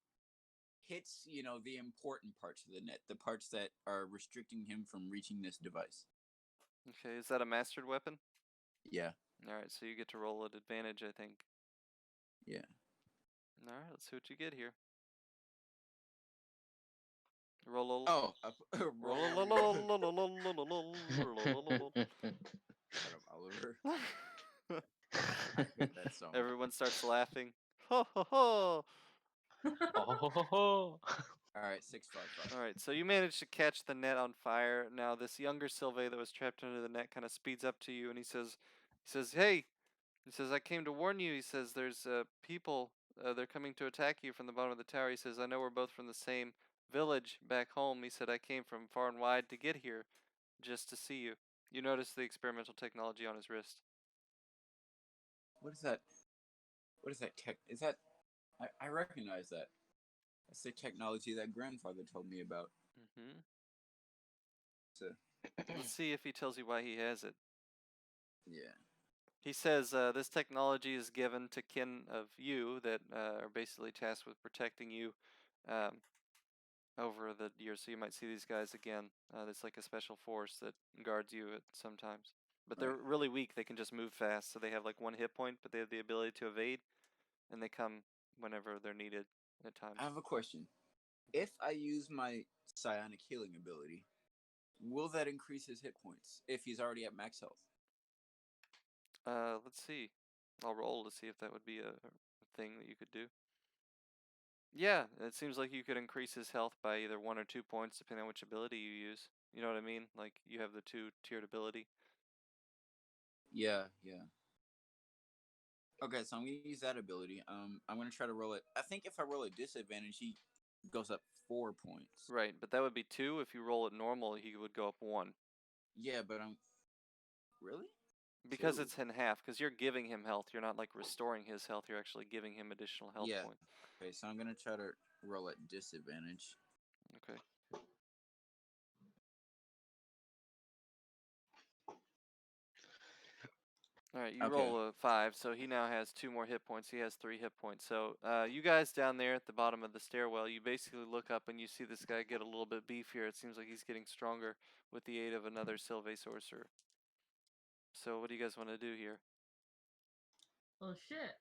hits, the important parts of the net, the parts that are restricting him from reaching this device. Okay, is that a mastered weapon? Yeah. Alright, so you get to roll at advantage, I think. Yeah. Alright, let's see what you get here. Roll. Oh, Roll. Shut up, Oliver. I hate that song. Everyone starts laughing. Ho ho ho! Oh, All right, 655. Alright, so you managed to catch the net on fire. Now this younger Sylvain that was trapped under the net kind of speeds up to you and he says, hey, he says, I came to warn you. He says, there's people, they're coming to attack you from the bottom of the tower. He says, I know we're both from the same village back home. He said, I came from far and wide to get here just to see you. You notice the experimental technology on his wrist. What is that? What is that tech? Is that? I recognize that. That's the technology that grandfather told me about. Mm-hmm. So, Let's see if he tells you why he has it. yeah. He says this technology is given to kin of you that are basically tasked with protecting you over the years. So you might see these guys again. It's like a special force that guards you at sometimes. But they're Right. really weak. They can just move fast. So they have like 1 hit point, but they have the ability to evade. And they come whenever they're needed at times. I have a question. If I use my psionic healing ability, will that increase his hit points if he's already at max health? Let's see. I'll roll to see if that would be a thing that you could do. Yeah, it seems like you could increase his health by either 1 or 2 points, depending on which ability you use. You know what I mean? Like, you have the 2-tiered ability. Yeah, yeah. Okay, so I'm gonna use that ability. I'm gonna try to roll it. I think if I roll a disadvantage, he goes up 4 points. Right, but that would be 2. If you roll it normal, he would go up 1. Yeah, but I'm really Because 2. it's in half, because you're giving him health. You're not, like, restoring his health. You're actually giving him additional health Yeah. points. Okay, so I'm gonna try to roll at disadvantage. Okay. Alright, you Okay. roll a 5, so he now has 2 more hit points. He has 3 hit points. So, you guys down there at the bottom of the stairwell, you basically look up and you see this guy get a little bit beefier. It seems like he's getting stronger with the aid of another Sylvain sorcerer. So, what do you guys want to do here? Oh shit.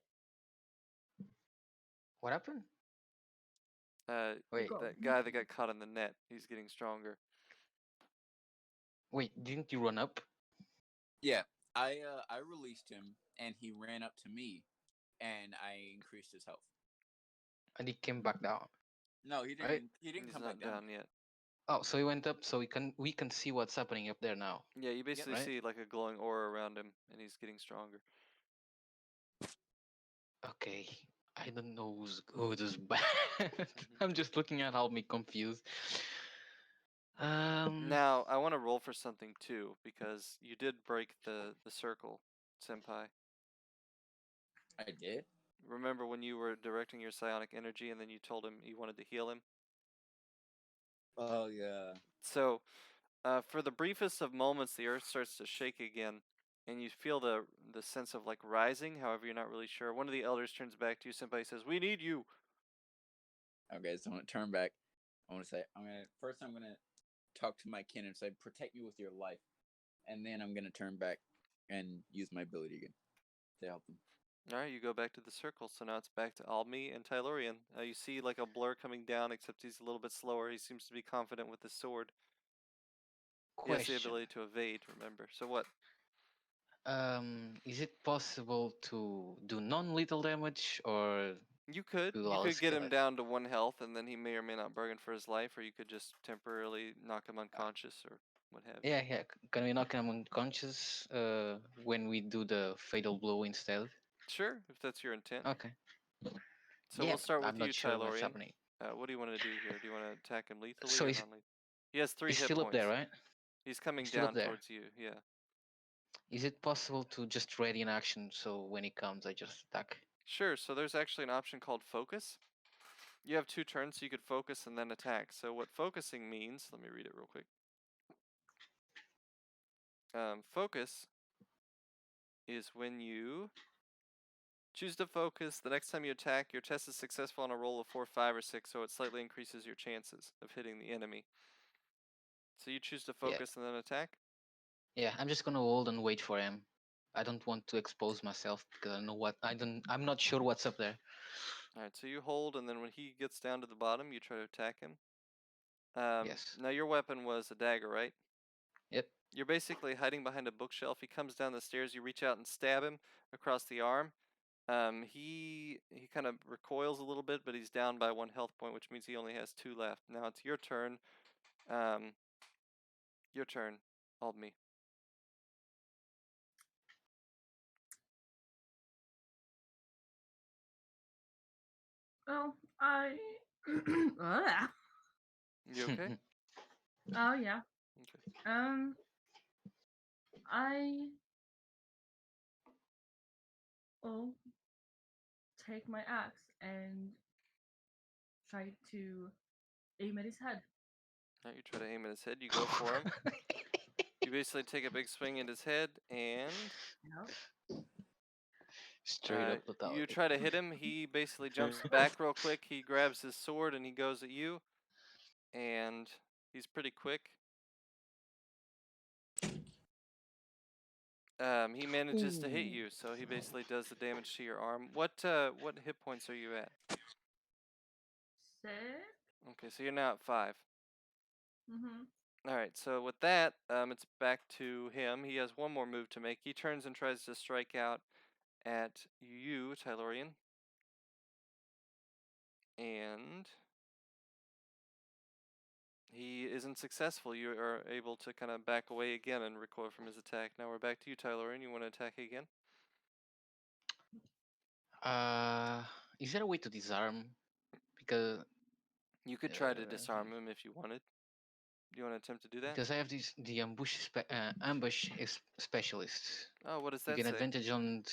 what happened? Wait, That guy that got caught in the net, he's getting stronger. wait, didn't you run up? Yeah, I released him, and he ran up to me, and I increased his health. And he came back down. No, he didn't. Right. He didn't He's come not back down. down yet. Oh, so he went up, so we can see what's happening up there now. Yeah, you basically right. see like a glowing aura around him, and he's getting stronger. Okay, I don't know who's good, who's bad. I'm just looking at all me confused. Now, I want to roll for something too, because you did break the circle, Senpai. I did. Remember when you were directing your psionic energy and then you told him you wanted to heal him? Oh yeah. So, for the briefest of moments, the earth starts to shake again, and you feel the sense of like rising. However, you're not really sure. One of the elders turns back to you. Senpai says, "We need you." Okay, so I'm gonna turn back. I want to say I'm gonna talk to my kin and say protect me with your life, and then I'm gonna turn back and use my ability again to help them. All right, you go back to the circle. So now it's back to Almi and Tylorian. You see like a blur coming down, except he's a little bit slower. He seems to be confident with his sword. He has the Question. ability to evade, remember. So what? Is it possible to do non-lethal damage or You could. do You all could get him skillet? down to 1 health, and then he may or may not bargain for his life, or you could just temporarily knock him unconscious or what have you. Yeah. Can we knock him unconscious when we do the fatal blow instead? Sure, if that's your intent. Okay. So Yeah, we'll start with I'm you, not sure what's Tylorian. happening. What do you want to do here? Do you want to attack him lethally So or he's non-lethal? He has 3 he's hit still up points. there, right? He's coming He's still up down there. towards you, yeah. Is it possible to just ready an action so when he comes I just attack? Sure, so there's actually an option called focus. You have 2 turns, so you could focus and then attack. So what focusing means, let me read it real quick. Focus is when you choose to focus. The next time you attack, your test is successful on a roll of 4, 5, or 6, so it slightly increases your chances of hitting the enemy. So you choose to Yeah. focus and then attack? Yeah, I'm just gonna hold and wait for him. I don't want to expose myself because I know what I'm not sure what's up there. Alright, so you hold, and then when he gets down to the bottom, you try to attack him. Yes. Now your weapon was a dagger, right? Yep. You're basically hiding behind a bookshelf. He comes down the stairs. You reach out and stab him across the arm. He kind of recoils a little bit, but he's down by 1 health point, which means he only has 2 left. Now it's your turn. Your turn, Aldme. Well, I. Ah. You okay? Oh yeah. Okay. I will take my axe and try to aim at his head. Alright, you try to aim at his head. You go for him. You basically take a big swing at his head, and Yep. Straight up you lethality. try to hit him. He basically jumps back real quick. He grabs his sword and he goes at you, and he's pretty quick. He manages to hit you, so he basically does the damage to your arm. What hit points are you at? 6. Okay, so you're now at 5. Mhm. All right, so with that, it's back to him. He has one more move to make. He turns and tries to strike out at you, Tylorian. And he isn't successful. You are able to kind of back away again and recoil from his attack. Now we're back to you, Tylorian. You want to attack again? Is there a way to disarm? Because You could try to disarm him if you wanted. Do you want to attempt to do that? because I have the ambush specialist. Oh, what does You that gain say? advantage on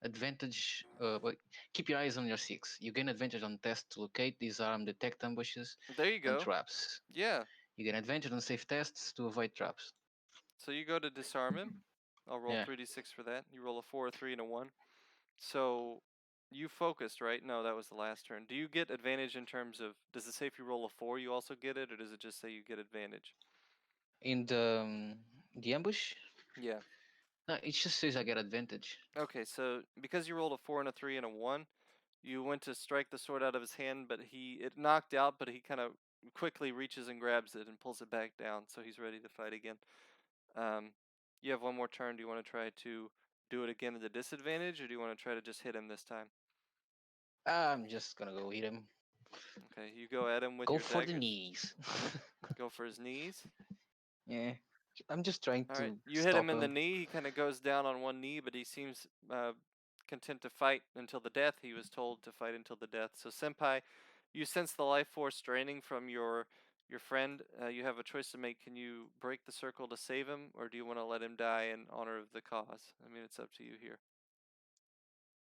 but keep your eyes on your 6. You gain advantage on tests to locate, disarm, detect ambushes, There you and go. traps. Yeah. You gain advantage on safe tests to avoid traps. So you go to disarm him. I'll roll Yeah. 3d6 for that. You roll a 4, a 3, and a 1. So you focused, right? No, that was the last turn. Do you get advantage in terms of, does it say if you roll a 4 you also get it, or does it just say you get advantage? In the ambush, Yeah. no, it just says I get advantage. Okay, so because you rolled a 4 and a 3 and a 1, you went to strike the sword out of his hand, but it knocked out, but he kind of quickly reaches and grabs it and pulls it back down, so he's ready to fight again. You have one more turn. Do you want to try to do it again at the disadvantage, or do you want to try to just hit him this time? I'm just gonna go hit him. Okay, you go at him with Go your for daggers. the knees. Go for his knees. Yeah, I'm just trying All to right, you hit stop him in the knee. He kind of goes down on one knee, but he seems content to fight until the death. He was told to fight until the death. So, Senpai, you sense the life force draining from your friend. You have a choice to make. Can you break the circle to save him, or do you want to let him die in honor of the cause? I mean, it's up to you here.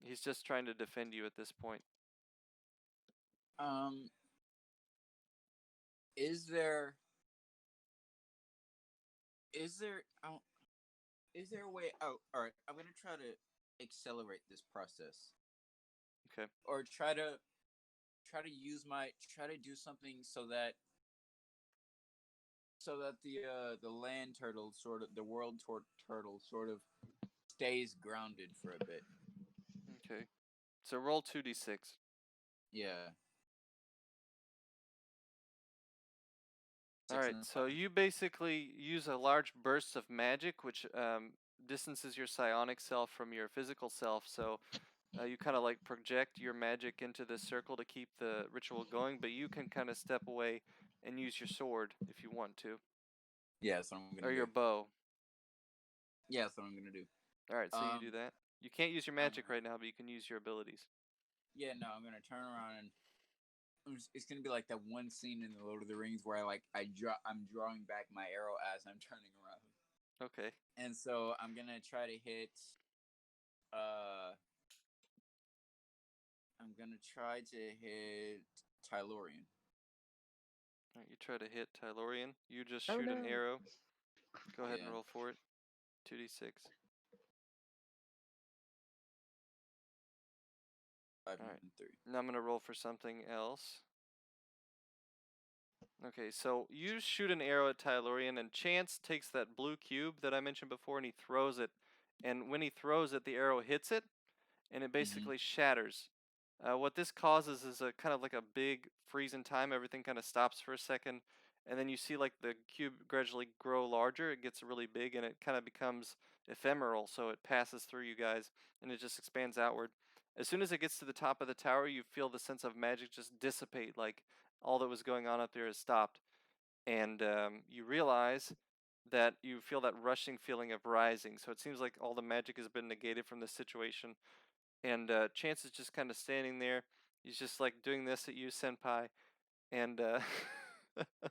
He's just trying to defend you at this point. Um, is there is there oh, is there a way out? All right, I'm gonna try to accelerate this process, Okay. or try to do something so that the land turtle sort of the world turtle sort of stays grounded for a bit. Okay. So roll 2d6. Yeah. All 6 right. and a So 5. you basically use a large burst of magic, which distances your psionic self from your physical self. So you kind of like project your magic into this circle to keep the ritual going, but you can kind of step away and use your sword if you want to, Yeah, that's what I'm or gonna your do. bow. Yeah, that's what I'm gonna do. All right. So you do that. You can't use your I'm magic gonna- right now, but you can use your abilities. Yeah, no, I'm gonna turn around and it's gonna be like that one scene in the Lord of the Rings where I'm drawing back my arrow as I'm turning around, Okay. and so I'm gonna try to hit. I'm gonna try to hit Tylorian. All right. You try to hit Tylorian. You just Oh shoot an no. arrow. Go ahead and Yeah. roll for it. 2d6. 5 All right. and 3. Now I'm gonna roll for something else. Okay, so you shoot an arrow at Tylorian, and Chance takes that blue cube that I mentioned before, and he throws it. And when he throws it, the arrow hits it, and it basically shatters. What this causes is a kind of like a big freeze in time. Everything kind of stops for a second, and then you see like the cube gradually grow larger. It gets really big, and it kind of becomes ephemeral. So it passes through you guys, and it just expands outward. As soon as it gets to the top of the tower, you feel the sense of magic just dissipate. Like all that was going on up there has stopped, and you realize that you feel that rushing feeling of rising. So it seems like all the magic has been negated from this situation, and Chance is just kind of standing there. He's just like doing this at you, Senpai, and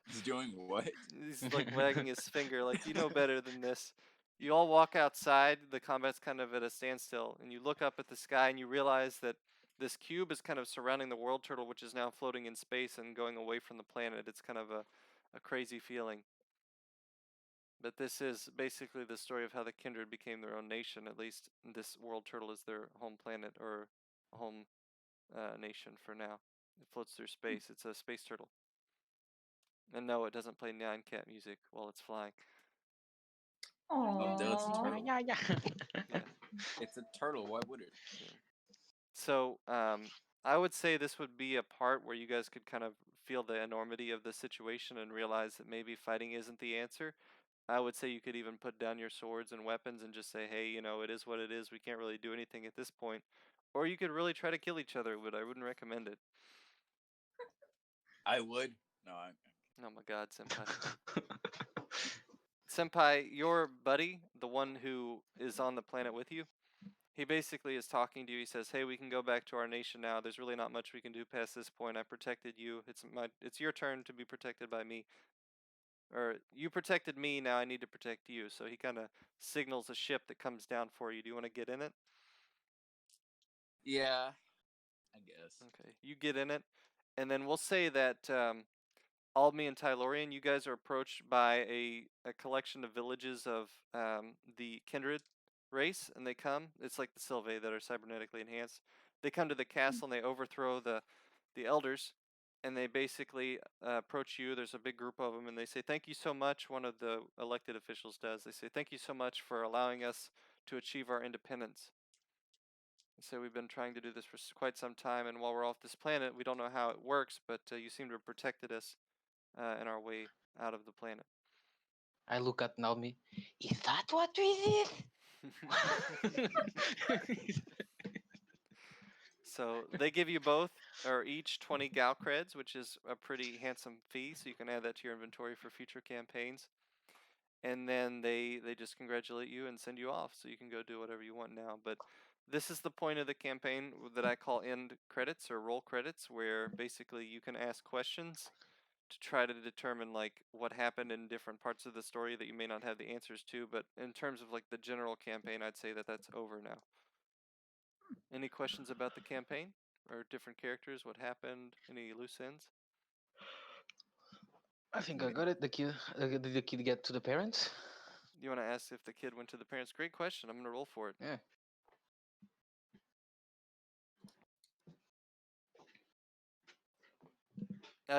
He's doing what? he's like wagging his finger, like, you know better than this. You all walk outside. The combat's kind of at a standstill, and you look up at the sky, and you realize that this cube is kind of surrounding the world turtle, which is now floating in space and going away from the planet. It's kind of a crazy feeling. But this is basically the story of how the Kindred became their own nation. At least this world turtle is their home planet, or home nation for now. It floats through space. It's a space turtle. And no, it doesn't play Nine Cat music while it's flying. Oh, duh, it's a Aww. turtle. Yeah. Yeah. It's a turtle. Why would it? Yeah. So I would say this would be a part where you guys could kind of feel the enormity of the situation and realize that maybe fighting isn't the answer. I would say you could even put down your swords and weapons and just say, hey, it is what it is. We can't really do anything at this point. Or you could really try to kill each other, but I wouldn't recommend it. I would. No, Oh my god, Senpai. Senpai, your buddy, the one who is on the planet with you, he basically is talking to you. He says, hey, we can go back to our nation now. There's really not much we can do past this point. I protected you. It's your turn to be protected by me. Or you protected me, now I need to protect you. So he kind of signals a ship that comes down for you. Do you want to get in it? Yeah, I guess. Okay, you get in it, and then we'll say that Almi and Tylorian, you guys are approached by a collection of villages of the Kindred race, and they come. It's like the Sylvae that are cybernetically enhanced. They come to the castle and they overthrow the elders, and they basically approach you. There's a big group of them, and they say, "Thank you so much." One of the elected officials does. They say, "Thank you so much for allowing us to achieve our independence." So we've been trying to do this for quite some time, and while we're off this planet, we don't know how it works, but you seem to have protected us in our way out of the planet. I look at Naomi. Is that what we did? So they give you both, or each 20 Gal creds, which is a pretty handsome fee, so you can add that to your inventory for future campaigns. And then they just congratulate you and send you off, so you can go do whatever you want now. But this is the point of the campaign that I call end credits or roll credits, where basically you can ask questions to try to determine like what happened in different parts of the story that you may not have the answers to. But in terms of like the general campaign, I'd say that that's over now. Any questions about the campaign or different characters? What happened? Any loose ends? I think I got it. Did the kid get to the parents? You want to ask if the kid went to the parents? Great question. I'm going to roll for it. Yeah.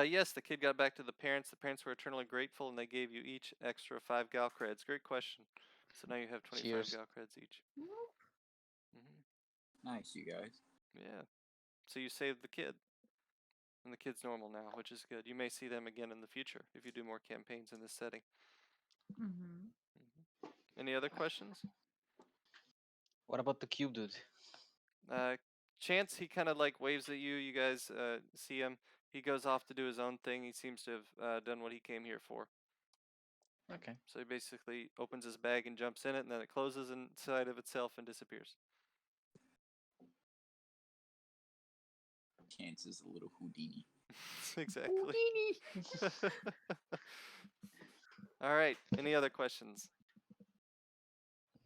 Yes, the kid got back to the parents. The parents were eternally grateful, and they gave you each extra 5 Gal creds. Great question. So now you have 25 Cheers. Gal creds each. hmm Nice, you guys. Yeah. So you saved the kid. And the kid's normal now, which is good. You may see them again in the future if you do more campaigns in this setting. Mm-hmm. Any other questions? What about the cube dude? Chance, he kind of like waves at you. You guys see him. He goes off to do his own thing. He seems to have done what he came here for. Okay. So he basically opens his bag and jumps in it, and then it closes inside of itself and disappears. Chance is a little Houdini. Exactly. All right. Any other questions?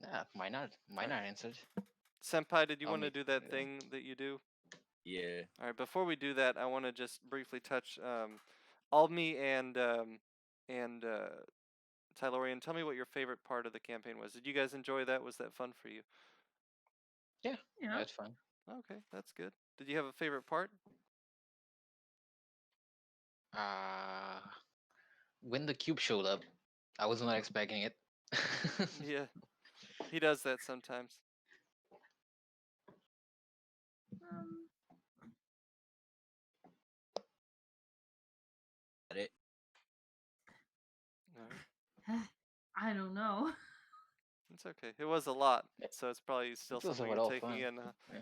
Nah, mine are answered. Senpai, did you I'll want to make- do that yeah. thing that you do? Yeah. All right. Before we do that, I want to just briefly touch Almi and Tylorian. Tell me what your favorite part of the campaign was. Did you guys enjoy that? Was that fun for you? Yeah, Yeah. that's fine. Okay, that's good. Did you have a favorite part? Uh, when the cube showed up, I was not expecting it. Yeah, he does that sometimes. Um, That it? All right. I don't know. It's okay. It was a lot, so it's probably still It was something you're overall taking fun. in. Yeah.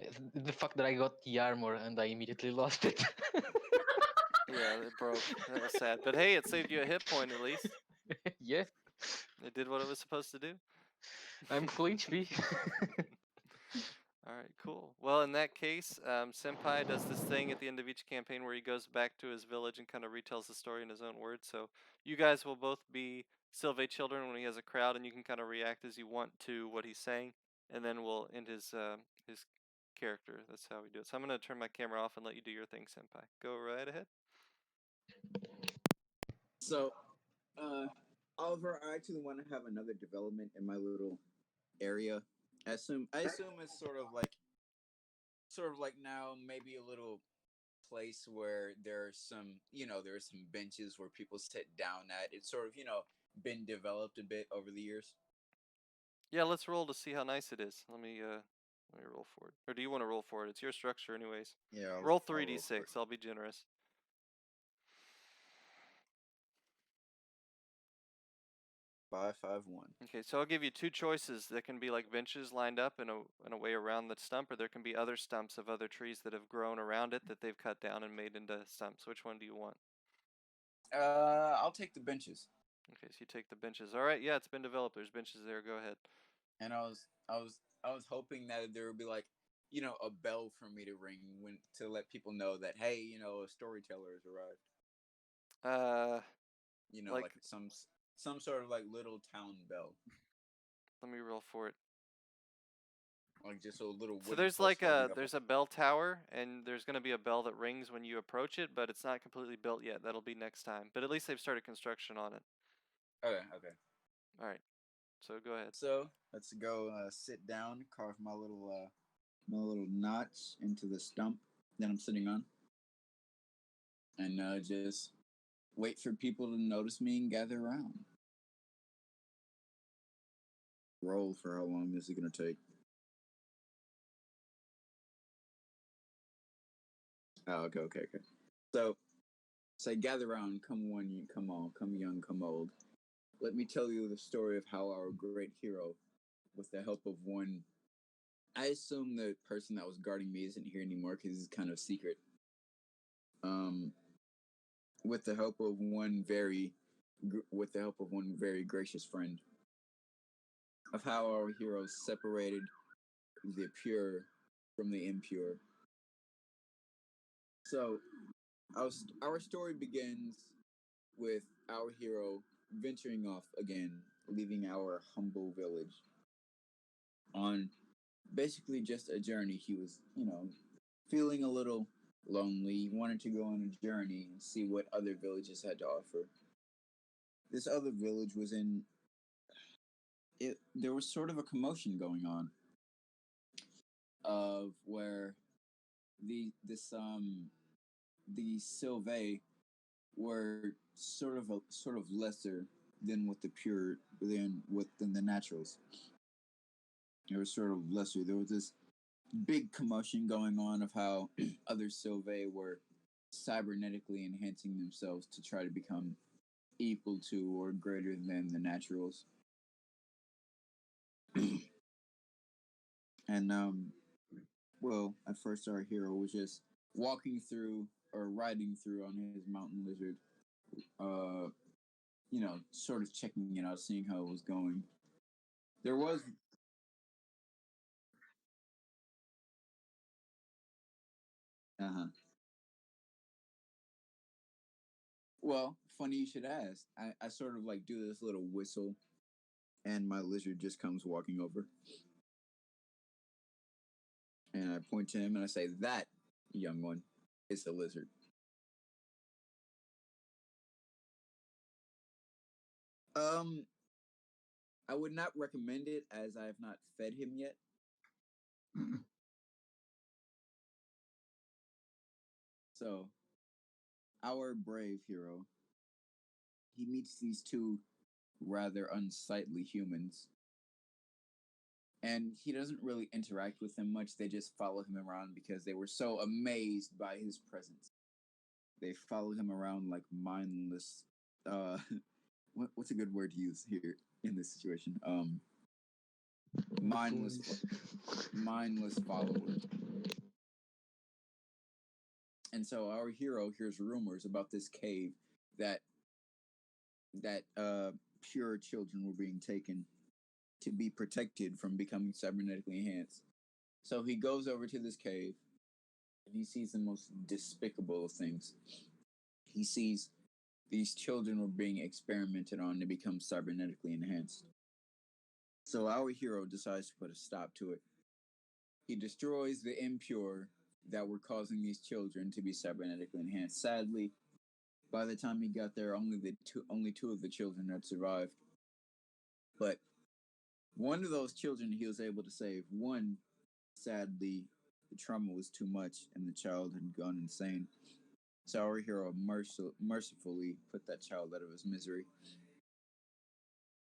Yeah. The fact that I got the armor and I immediately lost it. Yeah, it broke. That was sad. But hey, it saved you a hit point at least. Yeah, It did what it was supposed to do. I'm full HP. All right, cool. Well, in that case, Senpai does this thing at the end of each campaign where he goes back to his village and kind of retells the story in his own words. So you guys will both be Sylvain children when he has a crowd, and you can kind of react as you want to what he's saying, and then we'll end his character. That's how we do it. So I'm gonna turn my camera off and let you do your thing, Senpai. Go right ahead. So, Oliver, I actually want to have another development in my little area. I assume it's sort of like now maybe a little place where there's some benches where people sit down at. It's sort of been developed a bit over the years. Yeah, let's roll to see how nice it is. Let me roll for it. Or do you want to roll for it? It's your structure, anyways. Yeah, Roll I'll roll 3d6. for it. I'll be generous. 551. Okay, so I'll give you two choices. There can be like benches lined up in a way around the stump, or there can be other stumps of other trees that have grown around it that they've cut down and made into stumps. Which one do you want? I'll take the benches. Okay, so you take the benches. All right, yeah, it's been developed. There's benches there. Go ahead. And I was hoping that there would be like a bell for me to ring when to let people know that hey a storyteller has arrived. Like, Like some sort of like little town bell, let me roll for it. like just a little So wooden there's post like holding up there's a bell tower, and there's gonna be a bell that rings when you approach it, but it's not completely built yet. That'll be next time. But at least they've started construction on it. Okay. All right, so go ahead. So let's go sit down, carve my little notch into the stump that I'm sitting on, and just wait for people to notice me and gather around. Roll for how long this is gonna take. Oh, okay. So say, gather round, come one, come all, come young, come old. Let me tell you the story of how our great hero, with the help of one, I assume the person that was guarding me isn't here anymore because it's kind of secret. Um, with the help of one very gracious friend, of how our heroes separated the pure from the impure. So, our story begins with our hero venturing off again, leaving our humble village on basically just a journey. He was, feeling a little lonely. He wanted to go on a journey and see what other villages had to offer. This other village was in it. There was sort of a commotion going on of where the Sylvae were sort of lesser than with the naturals, It was sort of lesser. There was this big commotion going on of how other Sylvae were cybernetically enhancing themselves to try to become equal to or greater than the naturals. And well, at first our hero was just walking through or riding through on his mountain lizard, uh, sort of checking it out, seeing how it was going. There was, uh-huh. Well, funny you should ask. I sort of like do this little whistle, and my lizard just comes walking over, and I point to him and I say, "That young one is a lizard." Um, I would not recommend it as I have not fed him yet. So, our brave hero, he meets these two rather unsightly humans, and he doesn't really interact with them much. They just follow him around because they were so amazed by his presence. They follow him around like mindless. Uh, what's a good word to use here in this situation? Mindless, mindless followers. And so our hero hears rumors about this cave that pure children were being taken to be protected from becoming cybernetically enhanced. So he goes over to this cave and he sees the most despicable of things. He sees these children were being experimented on to become cybernetically enhanced. So our hero decides to put a stop to it. He destroys the impure that were causing these children to be cybernetically enhanced. Sadly, by the time he got there, only two of the children had survived. But one of those children he was able to save. One, sadly, the trauma was too much and the child had gone insane. So our hero mercifully put that child out of his misery.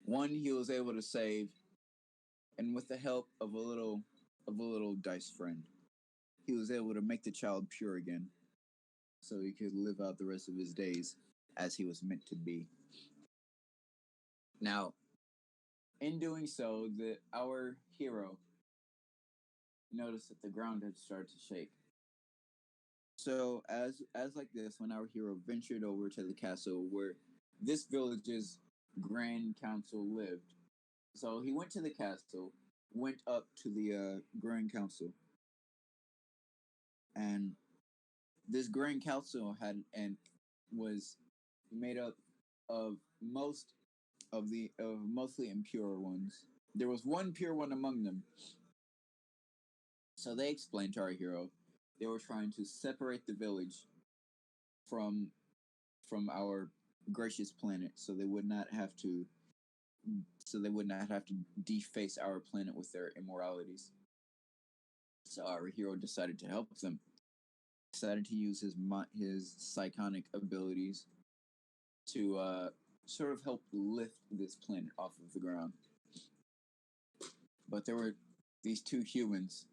One he was able to save, and with the help of a little dice friend, he was able to make the child pure again, so he could live out the rest of his days as he was meant to be. Now, in doing so, our hero noticed that the ground had started to shake. So as like this, when our hero ventured over to the castle where this village's grand council lived, so he went to the castle, went up to the grand council, and this grand council had and was made up of mostly impure ones. There was one pure one among them. So they explained to our hero they were trying to separate the village from our gracious planet, so they would not have to deface our planet with their immoralities. So our hero decided to help them. Decided to use his psionic abilities to sort of help lift this planet off of the ground. But there were these two humans.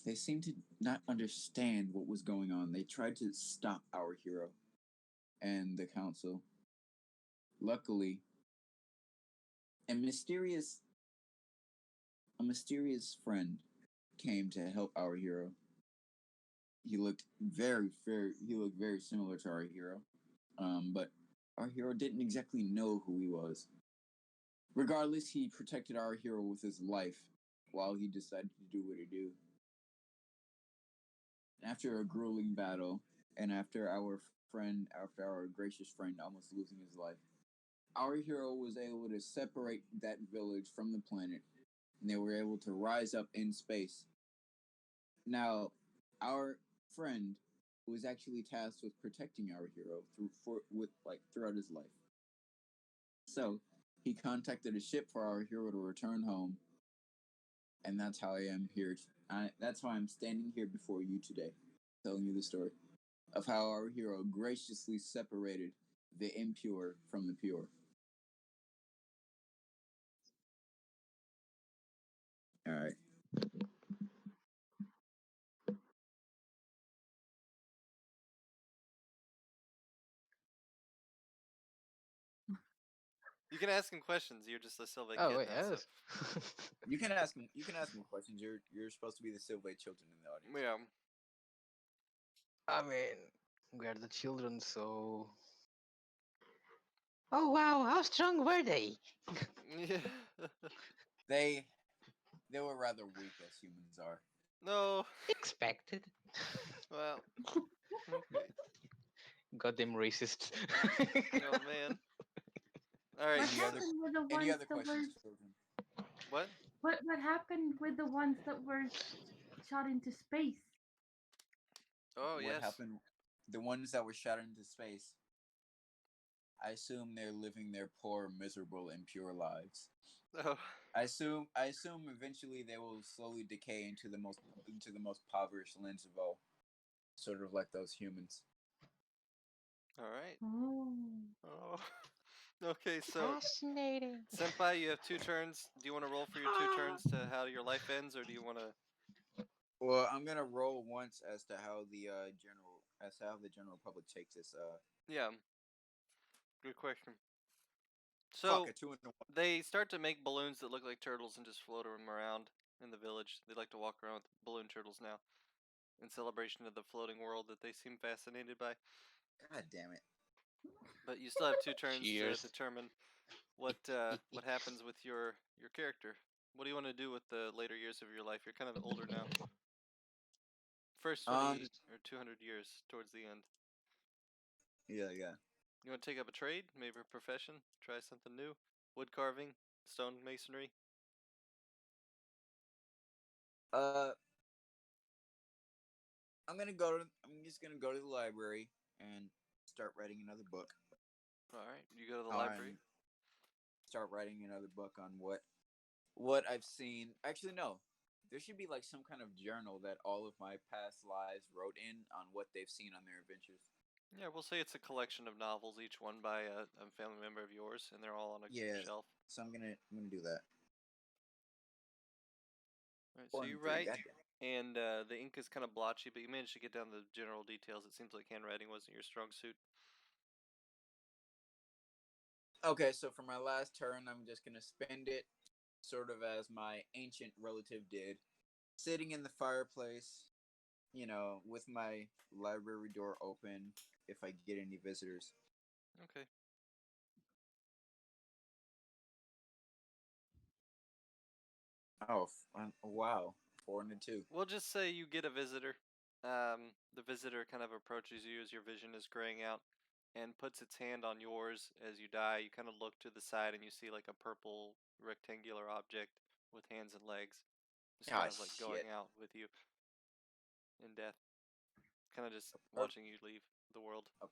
They seemed to not understand what was going on. They tried to stop our hero and the council. Luckily, a mysterious friend came to help our hero. He looked very similar to our hero. But our hero didn't exactly know who he was. Regardless, he protected our hero with his life while he decided to do what he do. After a grueling battle, and after our gracious friend almost losing his life, our hero was able to separate that village from the planet, and they were able to rise up in space. Now, our friend was actually tasked with protecting our hero throughout his life. So he contacted a ship for our hero to return home, and that's how I am here. That's how I'm standing here before you today, telling you the story of how our hero graciously separated the impure from the pure. All right. You can ask him questions. You're just a Sylvan Oh, kid wait, now, so yes. You can ask him. You can ask him questions. You're supposed to be the Silvate children in the audience. yeah. I mean, we are the children, so. Oh wow, how strong were they? Yeah. They were rather weak as humans are. No. Expected. Well. Okay. Goddamn racist. Oh man. All right. What Any other happened with the any ones other that were? questions, children? What? What happened with the ones that were shot into space? Oh What yes. happened? The ones that were shot into space. I assume they're living their poor, miserable, impure lives. Oh. I assume eventually they will slowly decay into the most impoverished lands of all, sort of like those humans. All right. Oh. Oh. Okay. So, Fascinating. Senpai, you have 2 turns. Do you want to roll for your 2 turns to how your life ends, or do you want to? Well, I'm gonna roll once as to how the general public takes this. Yeah. Good question. Fuck So a 2 and a 1. they start to make balloons that look like turtles and just float them around in the village. They like to walk around with balloon turtles now, in celebration of the floating world that they seem fascinated by. God damn it! But you still have 2 turns to Cheers. determine what happens with your character. What do you want to do with the later years of your life? You're kind of older now. First 20 or 200 years towards the end. Yeah. You want to take up a trade, maybe a profession, try something new, wood carving, stone masonry. Uh, I'm just gonna go to the library and start writing another book. All right, you go to the On library. Start writing another book on what I've seen. Actually, no. There should be like some kind of journal that all of my past lives wrote in on what they've seen on their adventures. Yeah, we'll say it's a collection of novels, each one by a family member of yours, and they're all on a Yeah. shelf. So I'm gonna do that. All right, so you 4 and 3. write, Goddamn. and the ink is kind of blotchy, but you managed to get down the general details. It seems like handwriting wasn't your strong suit. Okay, so for my last turn, I'm just gonna spend it sort of as my ancient relative did, sitting in the fireplace, with my library door open if I get any visitors. Okay. Oh, wow. 4 and 2. We'll just say you get a visitor. The visitor kind of approaches you as your vision is graying out and puts its hand on yours as you die. You kind of look to the side and you see like a purple rectangular object with hands and legs. Just Ah, kind of like shit. going out with you in death. Kind of just A, pur- watching you leave the world. a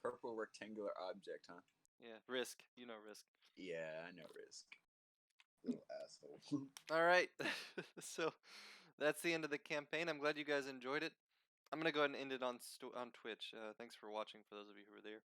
purple rectangular object, huh? Yeah, Risk. You know Risk. Yeah, I know Risk. Little asshole. All right. So that's the end of the campaign. I'm glad you guys enjoyed it. I'm going to go ahead and end it on Twitch. Thanks for watching for those of you who were there.